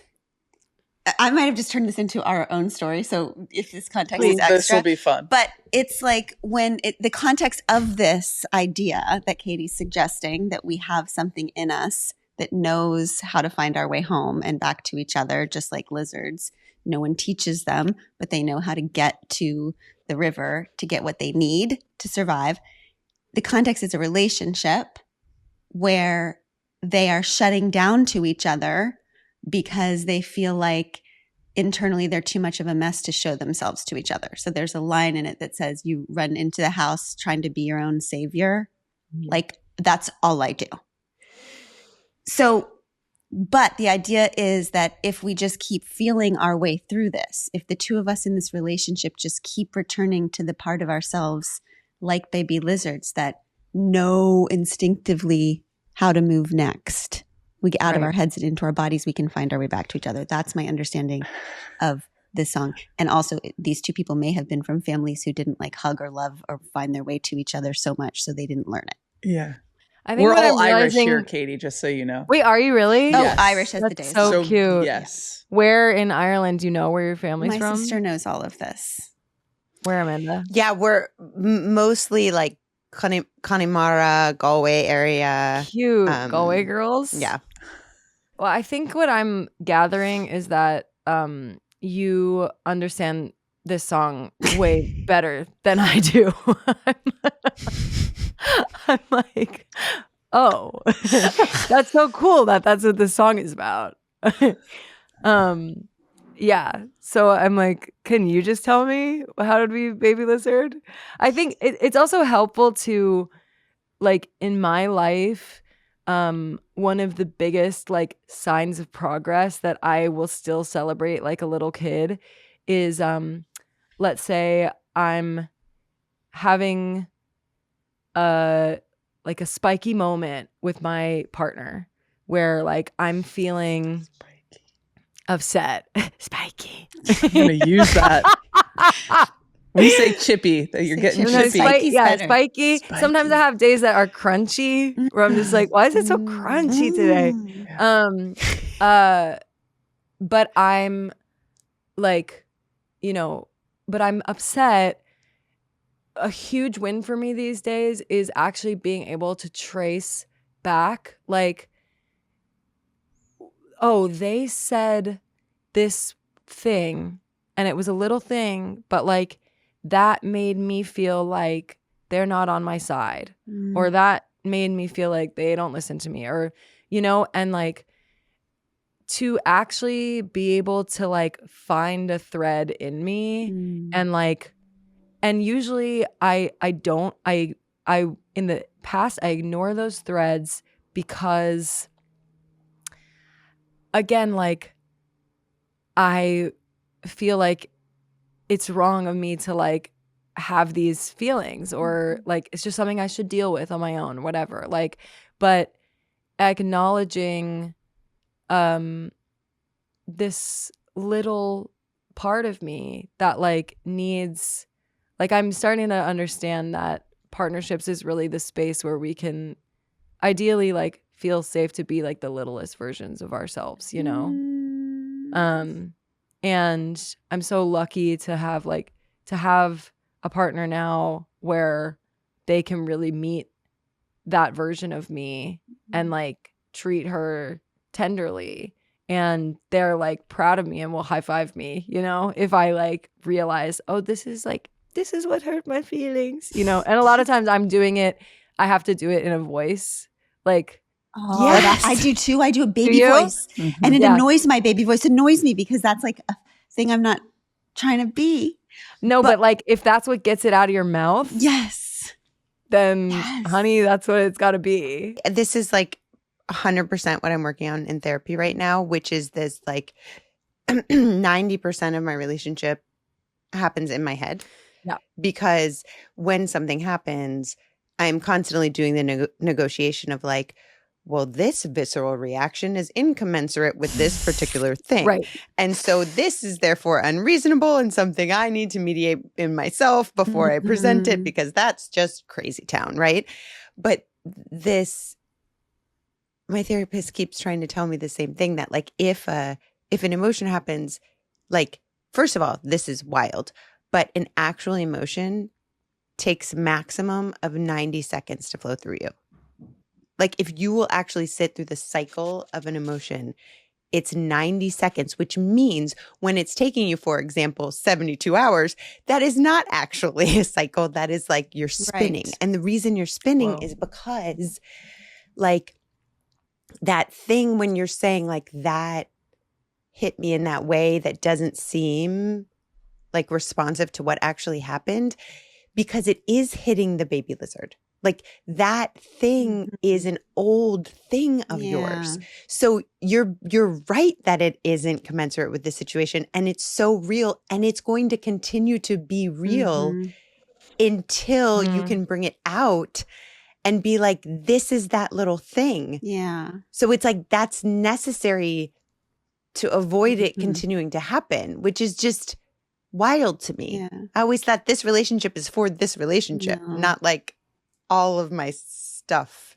I might have just turned this into our own story. So if this context is extra, this will be fun. But it's like the context of this idea that Katie's suggesting, that we have something in us that knows how to find our way home and back to each other, just like lizards. No one teaches them, but they know how to get to the river to get what they need to survive. The context is a relationship where they are shutting down to each other because they feel like internally they're too much of a mess to show themselves to each other. So there's a line in it that says, you run into the house trying to be your own savior. Like, that's all I do. So, but the idea is that if we just keep feeling our way through this, if the two of us in this relationship just keep returning to the part of ourselves like baby lizards that know instinctively how to move next, we get out of our heads and into our bodies, we can find our way back to each other. That's my understanding of this song. And also, these two people may have been from families who didn't like hug or love or find their way to each other so much, so they didn't learn it. Yeah. I think we're all Irish here, Katie, just so you know. Wait, are you really? Oh, yes. Irish as the day. So cute. Yes. Where in Ireland do you know where your family's from? My sister knows all of this. Where, Amanda? Yeah, we're mostly like Connemara, Galway area. Cute. Galway girls? Yeah. Well, I think what I'm gathering is that you understand this song way better than I do. I'm like, oh, that's so cool that's what this song is about. Yeah. So I'm like, can you just tell me how to be baby lizard? I think it's also helpful to, like, in my life, one of the biggest like signs of progress that I will still celebrate like a little kid is, let's say I'm having a spiky moment with my partner where like I'm feeling upset. Spiky. I'm gonna use that. We say chippy, that you're getting chippy. Spiky. Sometimes I have days that are crunchy where I'm just like, why is it so crunchy today? But I'm like, but I'm upset. A huge win for me these days is actually being able to trace back, like, oh, they said this thing and it was a little thing, but like that made me feel like they're not on my side, or that made me feel like they don't listen to me, or, and like to actually be able to like find a thread in me and like, and usually I in the past, I ignore those threads because, again, like, I feel like it's wrong of me to like have these feelings, or like it's just something I should deal with on my own, whatever. Like, but acknowledging this little part of me that like needs, like I'm starting to understand that partnerships is really the space where we can ideally like feel safe to be like the littlest versions of ourselves, you know? And I'm so lucky to have a partner now where they can really meet that version of me and like treat her tenderly, and they're like proud of me and will high five me, you know, if I like realize, oh, this is what hurt my feelings, you know. And a lot of times I have to do it in a voice like, yes, I do too. I do a baby voice, and it annoys my baby voice. It annoys me because that's like a thing I'm not trying to be. No, but like if that's what gets it out of your mouth, then honey, that's what it's got to be. This is like 100% what I'm working on in therapy right now, which is this like 90% of my relationship happens in my head. Yeah. Because when something happens, I'm constantly doing the negotiation of like, well, this visceral reaction is incommensurate with this particular thing. Right. And so this is therefore unreasonable and something I need to mediate in myself before I present it, because that's just crazy town, right? But my therapist keeps trying to tell me the same thing, that like if an emotion happens, like, first of all, this is wild, but an actual emotion takes maximum of 90 seconds to flow through you. Like if you will actually sit through the cycle of an emotion, it's 90 seconds, which means when it's taking you, for example, 72 hours, that is not actually a cycle. That is like you're spinning. Right. And the reason you're spinning is because like that thing when you're saying like that hit me in that way that doesn't seem like responsive to what actually happened, because it is hitting the baby lizard. Like that thing is an old thing of yours. So you're right that it isn't commensurate with the situation, and it's so real, and it's going to continue to be real until you can bring it out and be like, this is that little thing. Yeah. So it's like that's necessary to avoid it continuing to happen, which is just wild to me. Yeah. I always thought this relationship is for this relationship, not like all of my stuff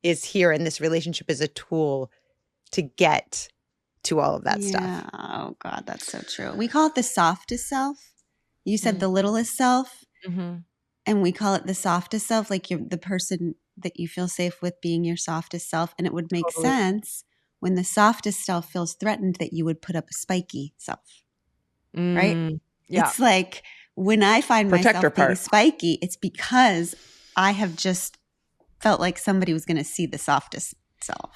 is here, and this relationship is a tool to get to all of that stuff. Oh God, that's so true. We call it the softest self. You said the littlest self, and we call it the softest self, like you're the person that you feel safe with being your softest self. And it would make sense when the softest self feels threatened that you would put up a spiky self, right? Yeah. It's like when I find myself being spiky, it's because I have just felt like somebody was going to see the softest self.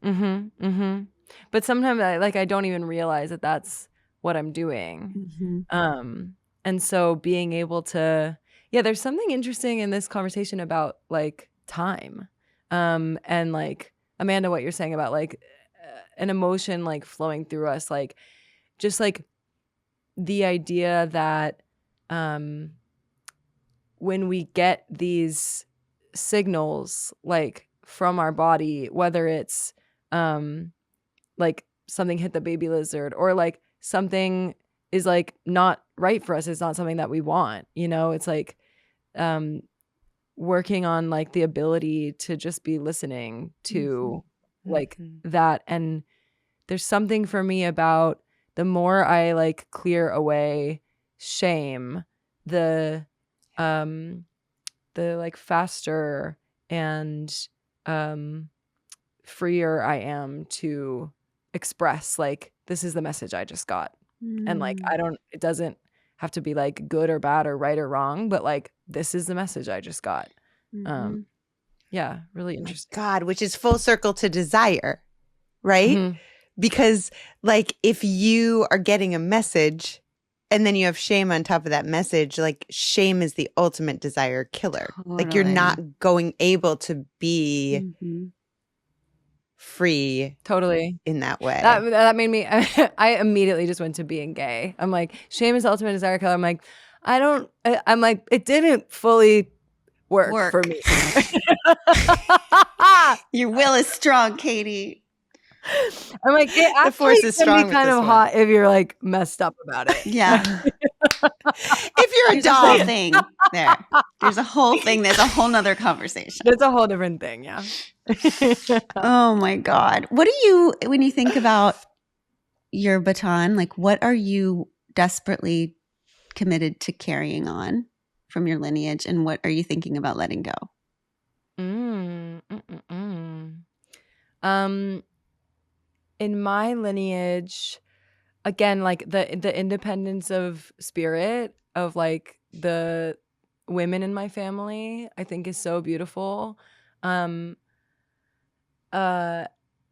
But sometimes I don't even realize that that's what I'm doing. And so being able to, there's something interesting in this conversation about like time. And like Amanda, what you're saying about like an emotion like flowing through us, like just like the idea that when we get these signals like from our body, whether it's like something hit the baby lizard or like something is like not right for us, it's not something that we want, you know, it's like working on like the ability to just be listening to like that. And there's something for me about the more I like clear away shame, the like faster and freer I am to express like, this is the message I just got. And like, it doesn't have to be like good or bad or right or wrong, but like, this is the message I just got. Yeah, really interesting. God, which is full circle to desire, right? Because like if you are getting a message and then you have shame on top of that message, like shame is the ultimate desire killer. Totally. Like you're not able to be free in that way. That made me I immediately just went to being gay. I'm like, shame is the ultimate desire killer. I'm like, I'm like, it didn't fully work for me. Your will is strong, Katie. I'm like, it actually force is can strong be kind with of this hot if you're like messed up about it. Yeah. If you're a doll thing, there's a whole thing. There's a whole nother conversation. That's a whole different thing. Yeah. Oh my God. What do you, when you think about your baton, like what are you desperately committed to carrying on from your lineage, and what are you thinking about letting go? In my lineage, again, like the independence of spirit of like the women in my family, I think is so beautiful.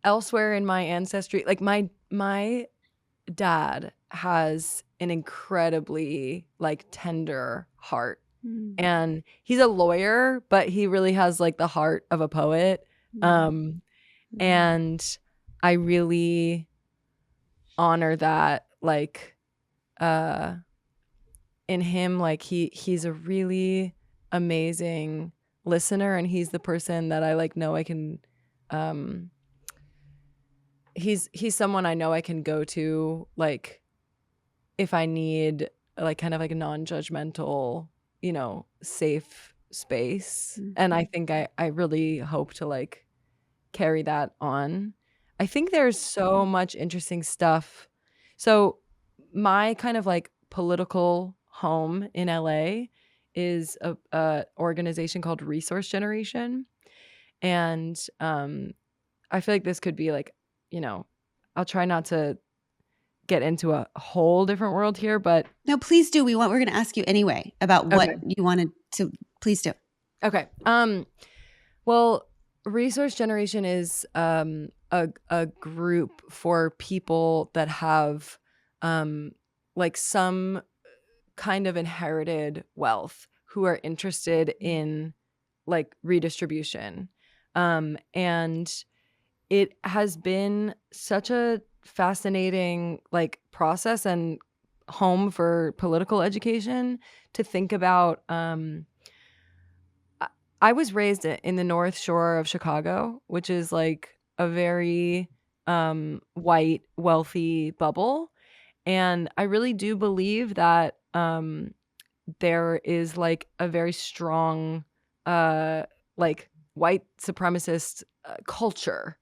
Elsewhere in my ancestry, like my dad has an incredibly like tender heart, and he's a lawyer, but he really has like the heart of a poet. And I really honor that, like in him. Like he's a really amazing listener, and he's the person that I like know I can he's someone I know I can go to, like if I need like kind of like a non-judgmental, safe space. And I think I really hope to like carry that on. I think there's so much interesting stuff. So my kind of like political home in LA is a organization called Resource Generation. And I feel like this could be like, I'll try not to get into a whole different world here, but no, please do. We're going to ask you anyway about what you wanted to. Please do. Okay. Well, Resource Generation is a group for people that have like some kind of inherited wealth, who are interested in like redistribution. And it has been such a fascinating like process and home for political education to think about. I was raised in the North Shore of Chicago, which is like a very white, wealthy bubble. And I really do believe that there is like a very strong like white supremacist culture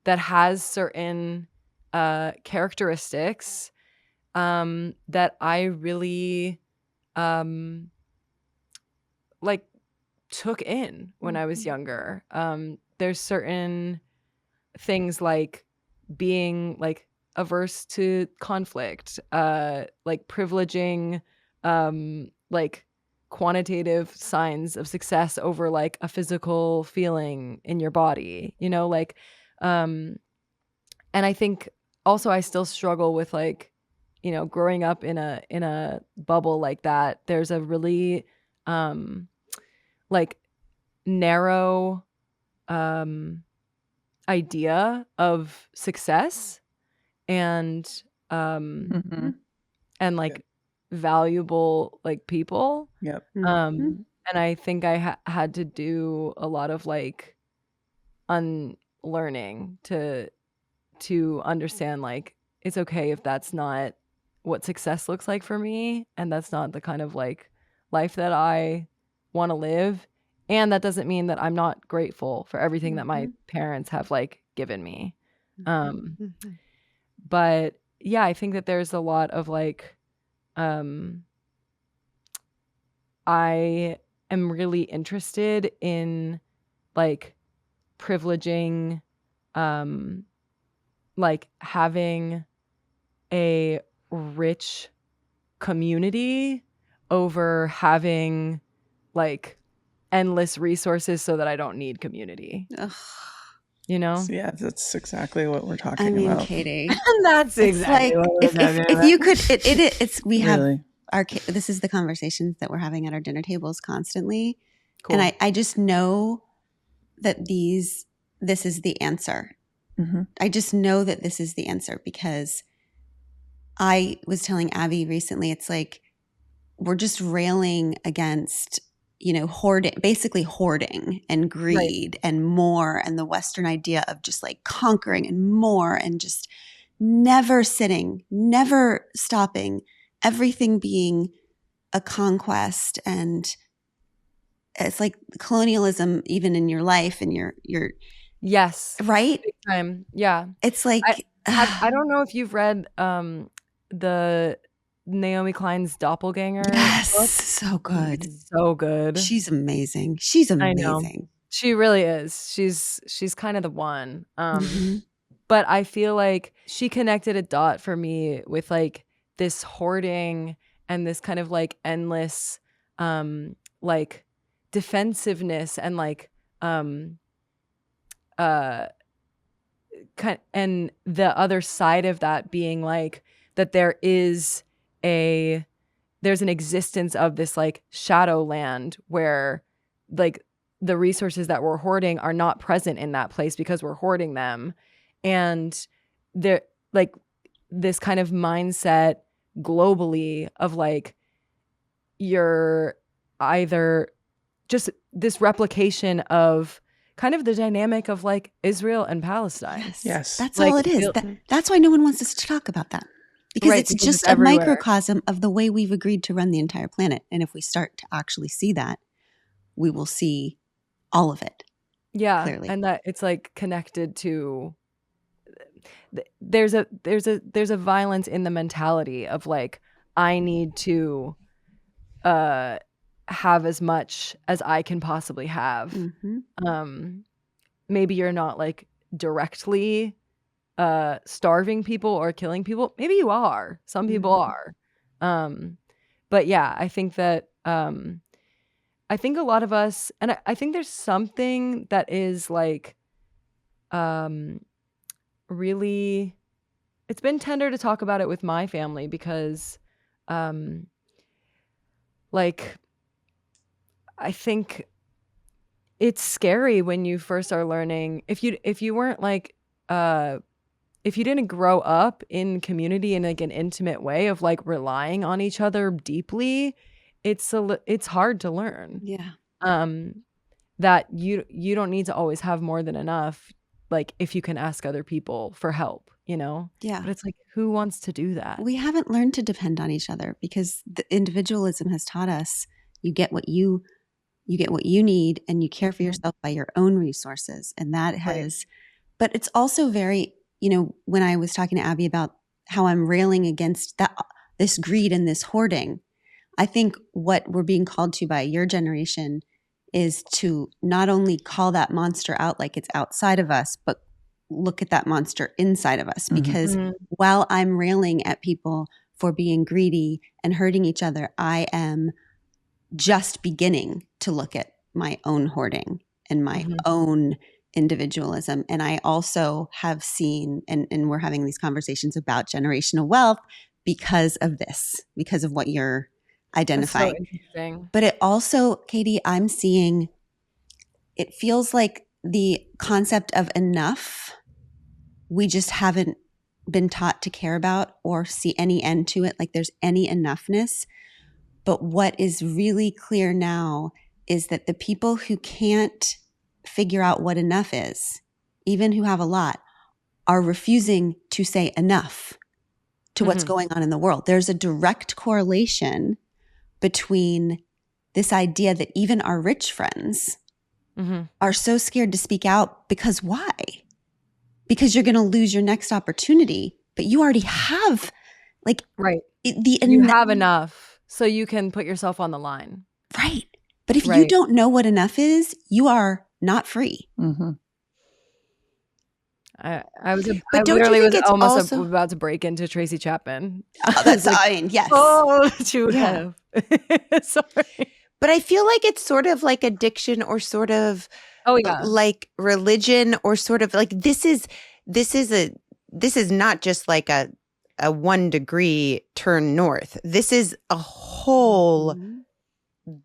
that has certain characteristics that I really like took in when I was younger. There's certain things like being like averse to conflict, like privileging like quantitative signs of success over like a physical feeling in your body, like and I think also I still struggle with like, growing up in a bubble like that. There's a really like narrow idea of success and and like valuable like people. Yep. And I think I had to do a lot of like unlearning to understand like it's okay if that's not what success looks like for me, and that's not the kind of like life that I want to live. And that doesn't mean that I'm not grateful for everything that my parents have like given me. But yeah, I think that there's a lot of like I am really interested in like privileging like having a rich community over having like endless resources so that I don't need community. Ugh. So, yeah, that's exactly what we're talking about. Katie, and that's exactly like, what we're talking about. If you could, it's we Really? have this is the conversations that we're having at our dinner tables constantly. Cool. And I just know that this is the answer. I just know that this is the answer because I was telling Abby recently, it's like we're just railing against, basically hoarding and greed and more, and the Western idea of just like conquering and more, and just never sitting, never stopping, everything being a conquest. And it's like colonialism, even in your life and your yes, right? big time. Yeah. It's like, I don't know if you've read the Naomi Klein's Doppelganger yes, book. so good. It's so good. She's amazing. She's amazing. I know. She really is. She's kind of the one. But I feel like she connected a dot for me with like this hoarding and this kind of like endless like defensiveness and like and the other side of that being like that there's an existence of this like shadow land where like the resources that we're hoarding are not present in that place because we're hoarding them. And there like this kind of mindset globally of like you're either just this replication of kind of the dynamic of like Israel and Palestine. Yes. That's like, all it is. That's why no one wants us to talk about that. Because it's just a microcosm of the way we've agreed to run the entire planet. And if we start to actually see that, we will see all of it. Yeah. Clearly. And that it's like connected to there's a violence in the mentality of like I need to have as much as I can possibly have. Maybe you're not like directly starving people or killing people. Maybe you are. Some people are. But yeah, I think that I think a lot of us, and I think there's something that is like really, it's been tender to talk about it with my family because like I think it's scary when you first are learning if you weren't like if you didn't grow up in community in like an intimate way of like relying on each other deeply, it's hard to learn. Yeah. That you don't need to always have more than enough, like if you can ask other people for help, Yeah. But it's like, who wants to do that? We haven't learned to depend on each other because the individualism has taught us you get what you need and you care for yourself by your own resources. And that has, but it's also very, when I was talking to Abby about how I'm railing against this greed and this hoarding, I think what we're being called to by your generation is to not only call that monster out like it's outside of us, but look at that monster inside of us. Because while I'm railing at people for being greedy and hurting each other, I am just beginning to look at my own hoarding and my own individualism. And I also have seen, and we're having these conversations about generational wealth because of this, because of what you're identifying. That's so interesting. But it also, Katie, I'm seeing, it feels like the concept of enough, we just haven't been taught to care about or see any end to it, like there's any enoughness. But what is really clear now is that the people who can't figure out what enough is, even who have a lot, are refusing to say enough to what's going on in the world. There's a direct correlation between this idea that even our rich friends are so scared to speak out because why? Because you're going to lose your next opportunity, but you already have you have enough so you can put yourself on the line. Right. But if you don't know what enough is, you are not free. I literally was almost about to break into Tracy Chapman. Oh, that's yes. Oh, she would have. Sorry. But I feel like it's sort of like addiction or sort of like religion or sort of like this is not just like a 1 degree turn north. This is a whole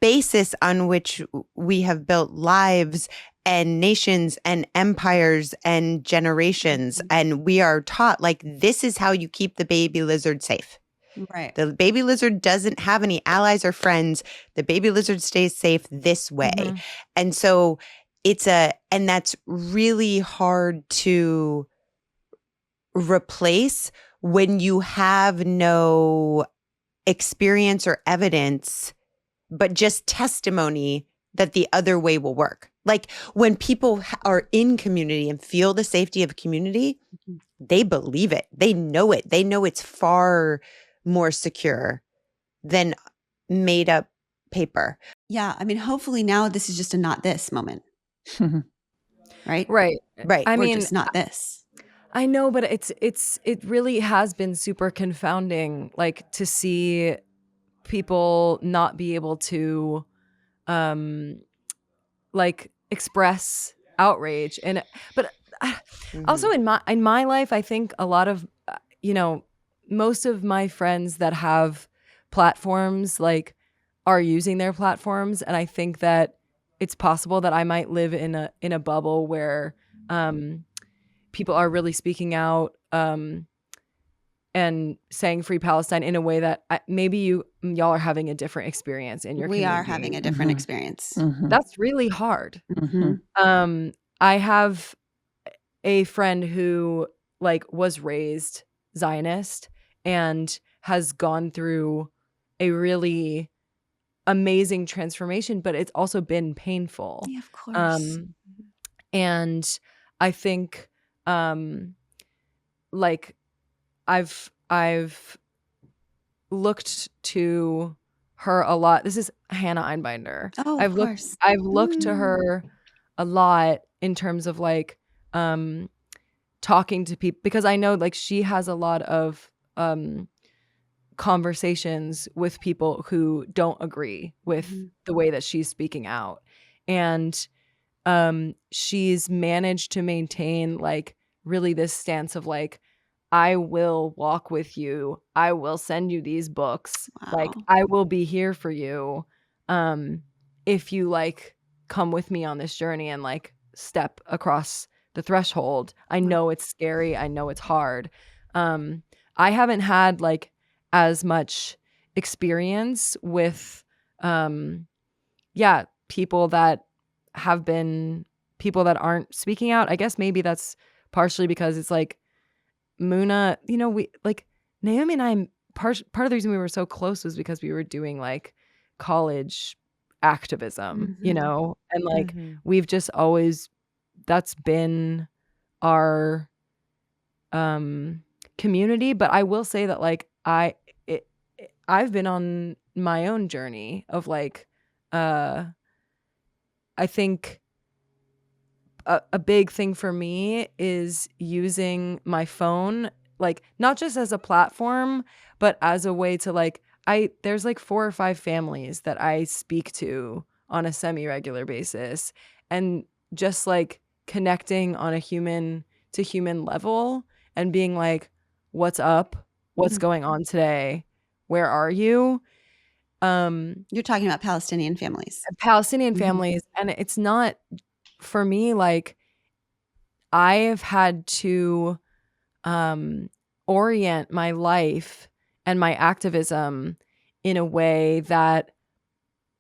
basis on which we have built lives and nations and empires and generations. And we are taught like this is how you keep the baby lizard safe. Right. The baby lizard doesn't have any allies or friends. The baby lizard stays safe this way. Mhm. And so and that's really hard to replace when you have no experience or evidence, but just testimony that the other way will work. Like when people are in community and feel the safety of community, they believe it. They know it. They know it's far more secure than made up paper. Yeah. I mean, hopefully now this is just a not this moment, right? Right. Right. I Or mean, just not this. I know, but it really has been super confounding, like to see people not be able to, like express outrage, but also in my life, I think a lot of, most of my friends that have platforms like are using their platforms, and I think that it's possible that I might live in a bubble where people are really speaking out and saying free Palestine in a way that maybe y'all are having a different experience in your We community. are having a different experience. That's really hard. Mhm. I have a friend who like was raised Zionist and has gone through a really amazing transformation, but it's also been painful. Yeah, of course. And I think like I've looked to her a lot. This is Hannah Einbinder. Oh, of course. I've looked to her a lot in terms of like talking to people, because I know like she has a lot of conversations with people who don't agree with the way that she's speaking out. And she's managed to maintain like really this stance of like, I will walk with you. I will send you these books. Like Wow. I will be here for you. If you like come with me on this journey and like step across the threshold. I know it's scary. I know it's hard. I haven't had like as much experience with people that have been people that aren't speaking out. I guess maybe that's partially because it's like Muna, we like Naomi and I, part of the reason we were so close was because we were doing like college activism, and like we've just always, that's been our community. But I will say that like I've been on my own journey of like I think a big thing for me is using my phone, like not just as a platform, but as a way to like, there's like 4 or 5 families that I speak to on a semi-regular basis, and just like connecting on a human to human level and being like, what's up? What's going on today? Where are you? You're talking about Palestinian families. Palestinian families. And it's not, for me, like I have had to orient my life and my activism in a way that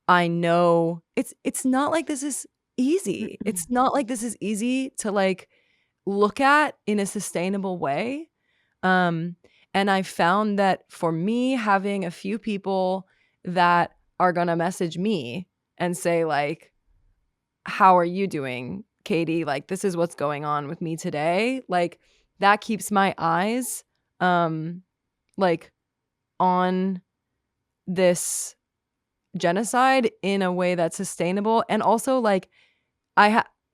I know it's not like this is easy. It's not like this is easy to like look at in a sustainable way. And I found that for me, having a few people that are going to message me and say like, how are you doing, Katie? Like, this is what's going on with me today. Like, that keeps my eyes like on this genocide in a way that's sustainable. And also like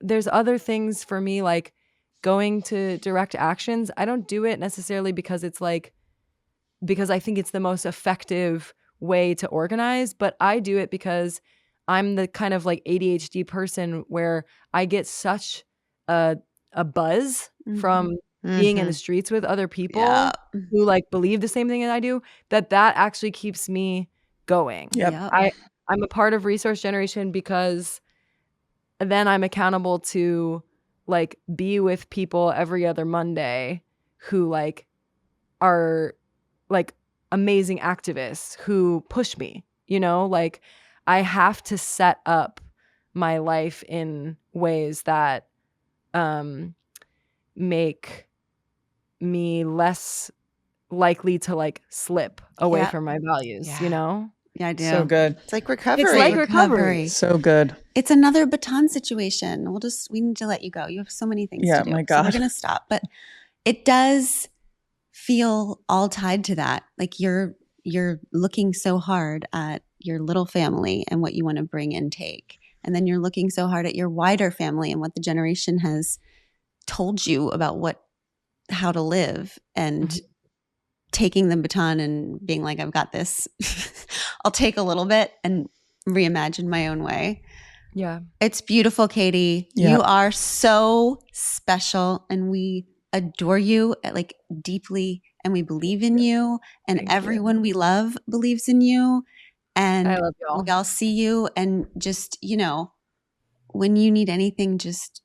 there's other things for me, like going to direct actions. I don't do it necessarily because I think it's the most effective way to organize, but I do it because I'm the kind of like ADHD person where I get such a buzz from being in the streets with other people who like believe the same thing as I do, that actually keeps me going. I'm a part of Resource Generation because then I'm accountable to like be with people every other Monday who like are like amazing activists who push me, like I have to set up my life in ways that make me less likely to like slip away from my values, Yeah, I do. So good. It's like recovery. It's like recovery. So good. It's another Baton situation. We need to let you go. You have so many things to do. My God. So we're going to stop. But it does feel all tied to that. Like you're looking so hard at your little family and what you want to bring and take. And then you're looking so hard at your wider family and what the generation has told you about how to live, and taking the baton and being like, I've got this. I'll take a little bit and reimagine my own way. Yeah. It's beautiful, Katie. Yeah. You are so special, and we adore you like deeply, and we believe in you, and Thank everyone we love believes in you. And I love y'all. we all see you, and just, when you need anything, just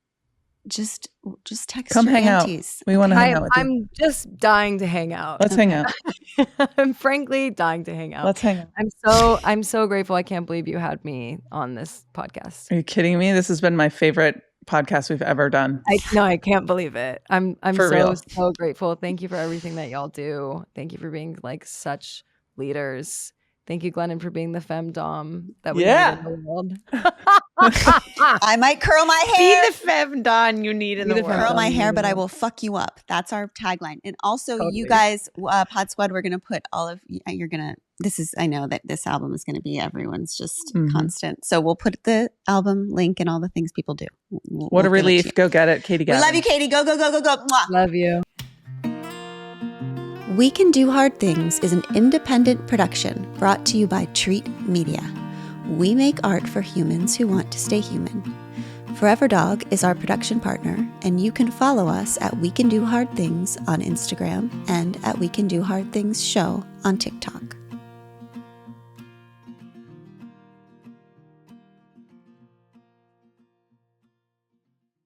text Come your hang aunties. out. We want to hang out with you. I'm just dying to hang out. Let's hang out. I'm frankly dying to hang out. Let's hang out. I'm so grateful. I can't believe you had me on this podcast. Are you kidding me? This has been my favorite podcast we've ever done. I can't believe it. I'm For real. so grateful. Thank you for everything that y'all do. Thank you for being like such leaders. Thank you, Glennon, for being the femme dom that we need in the world. I might curl my hair. Be the femme don you need in the world. Curl my hair, but I will fuck you up. That's our tagline. And also, Totally. you guys, Pod Squad, we're gonna put all of you're gonna. I know that this album is gonna be everyone's just constant. So we'll put the album link and all the things people do. What a relief! Go get it, Katie. We love you, Katie. Go, go, go, go, go. Mwah. Love you. We Can Do Hard Things is an independent production brought to you by Treat Media. We make art for humans who want to stay human. Forever Dog is our production partner, and you can follow us at We Can Do Hard Things on Instagram and at We Can Do Hard Things Show on TikTok.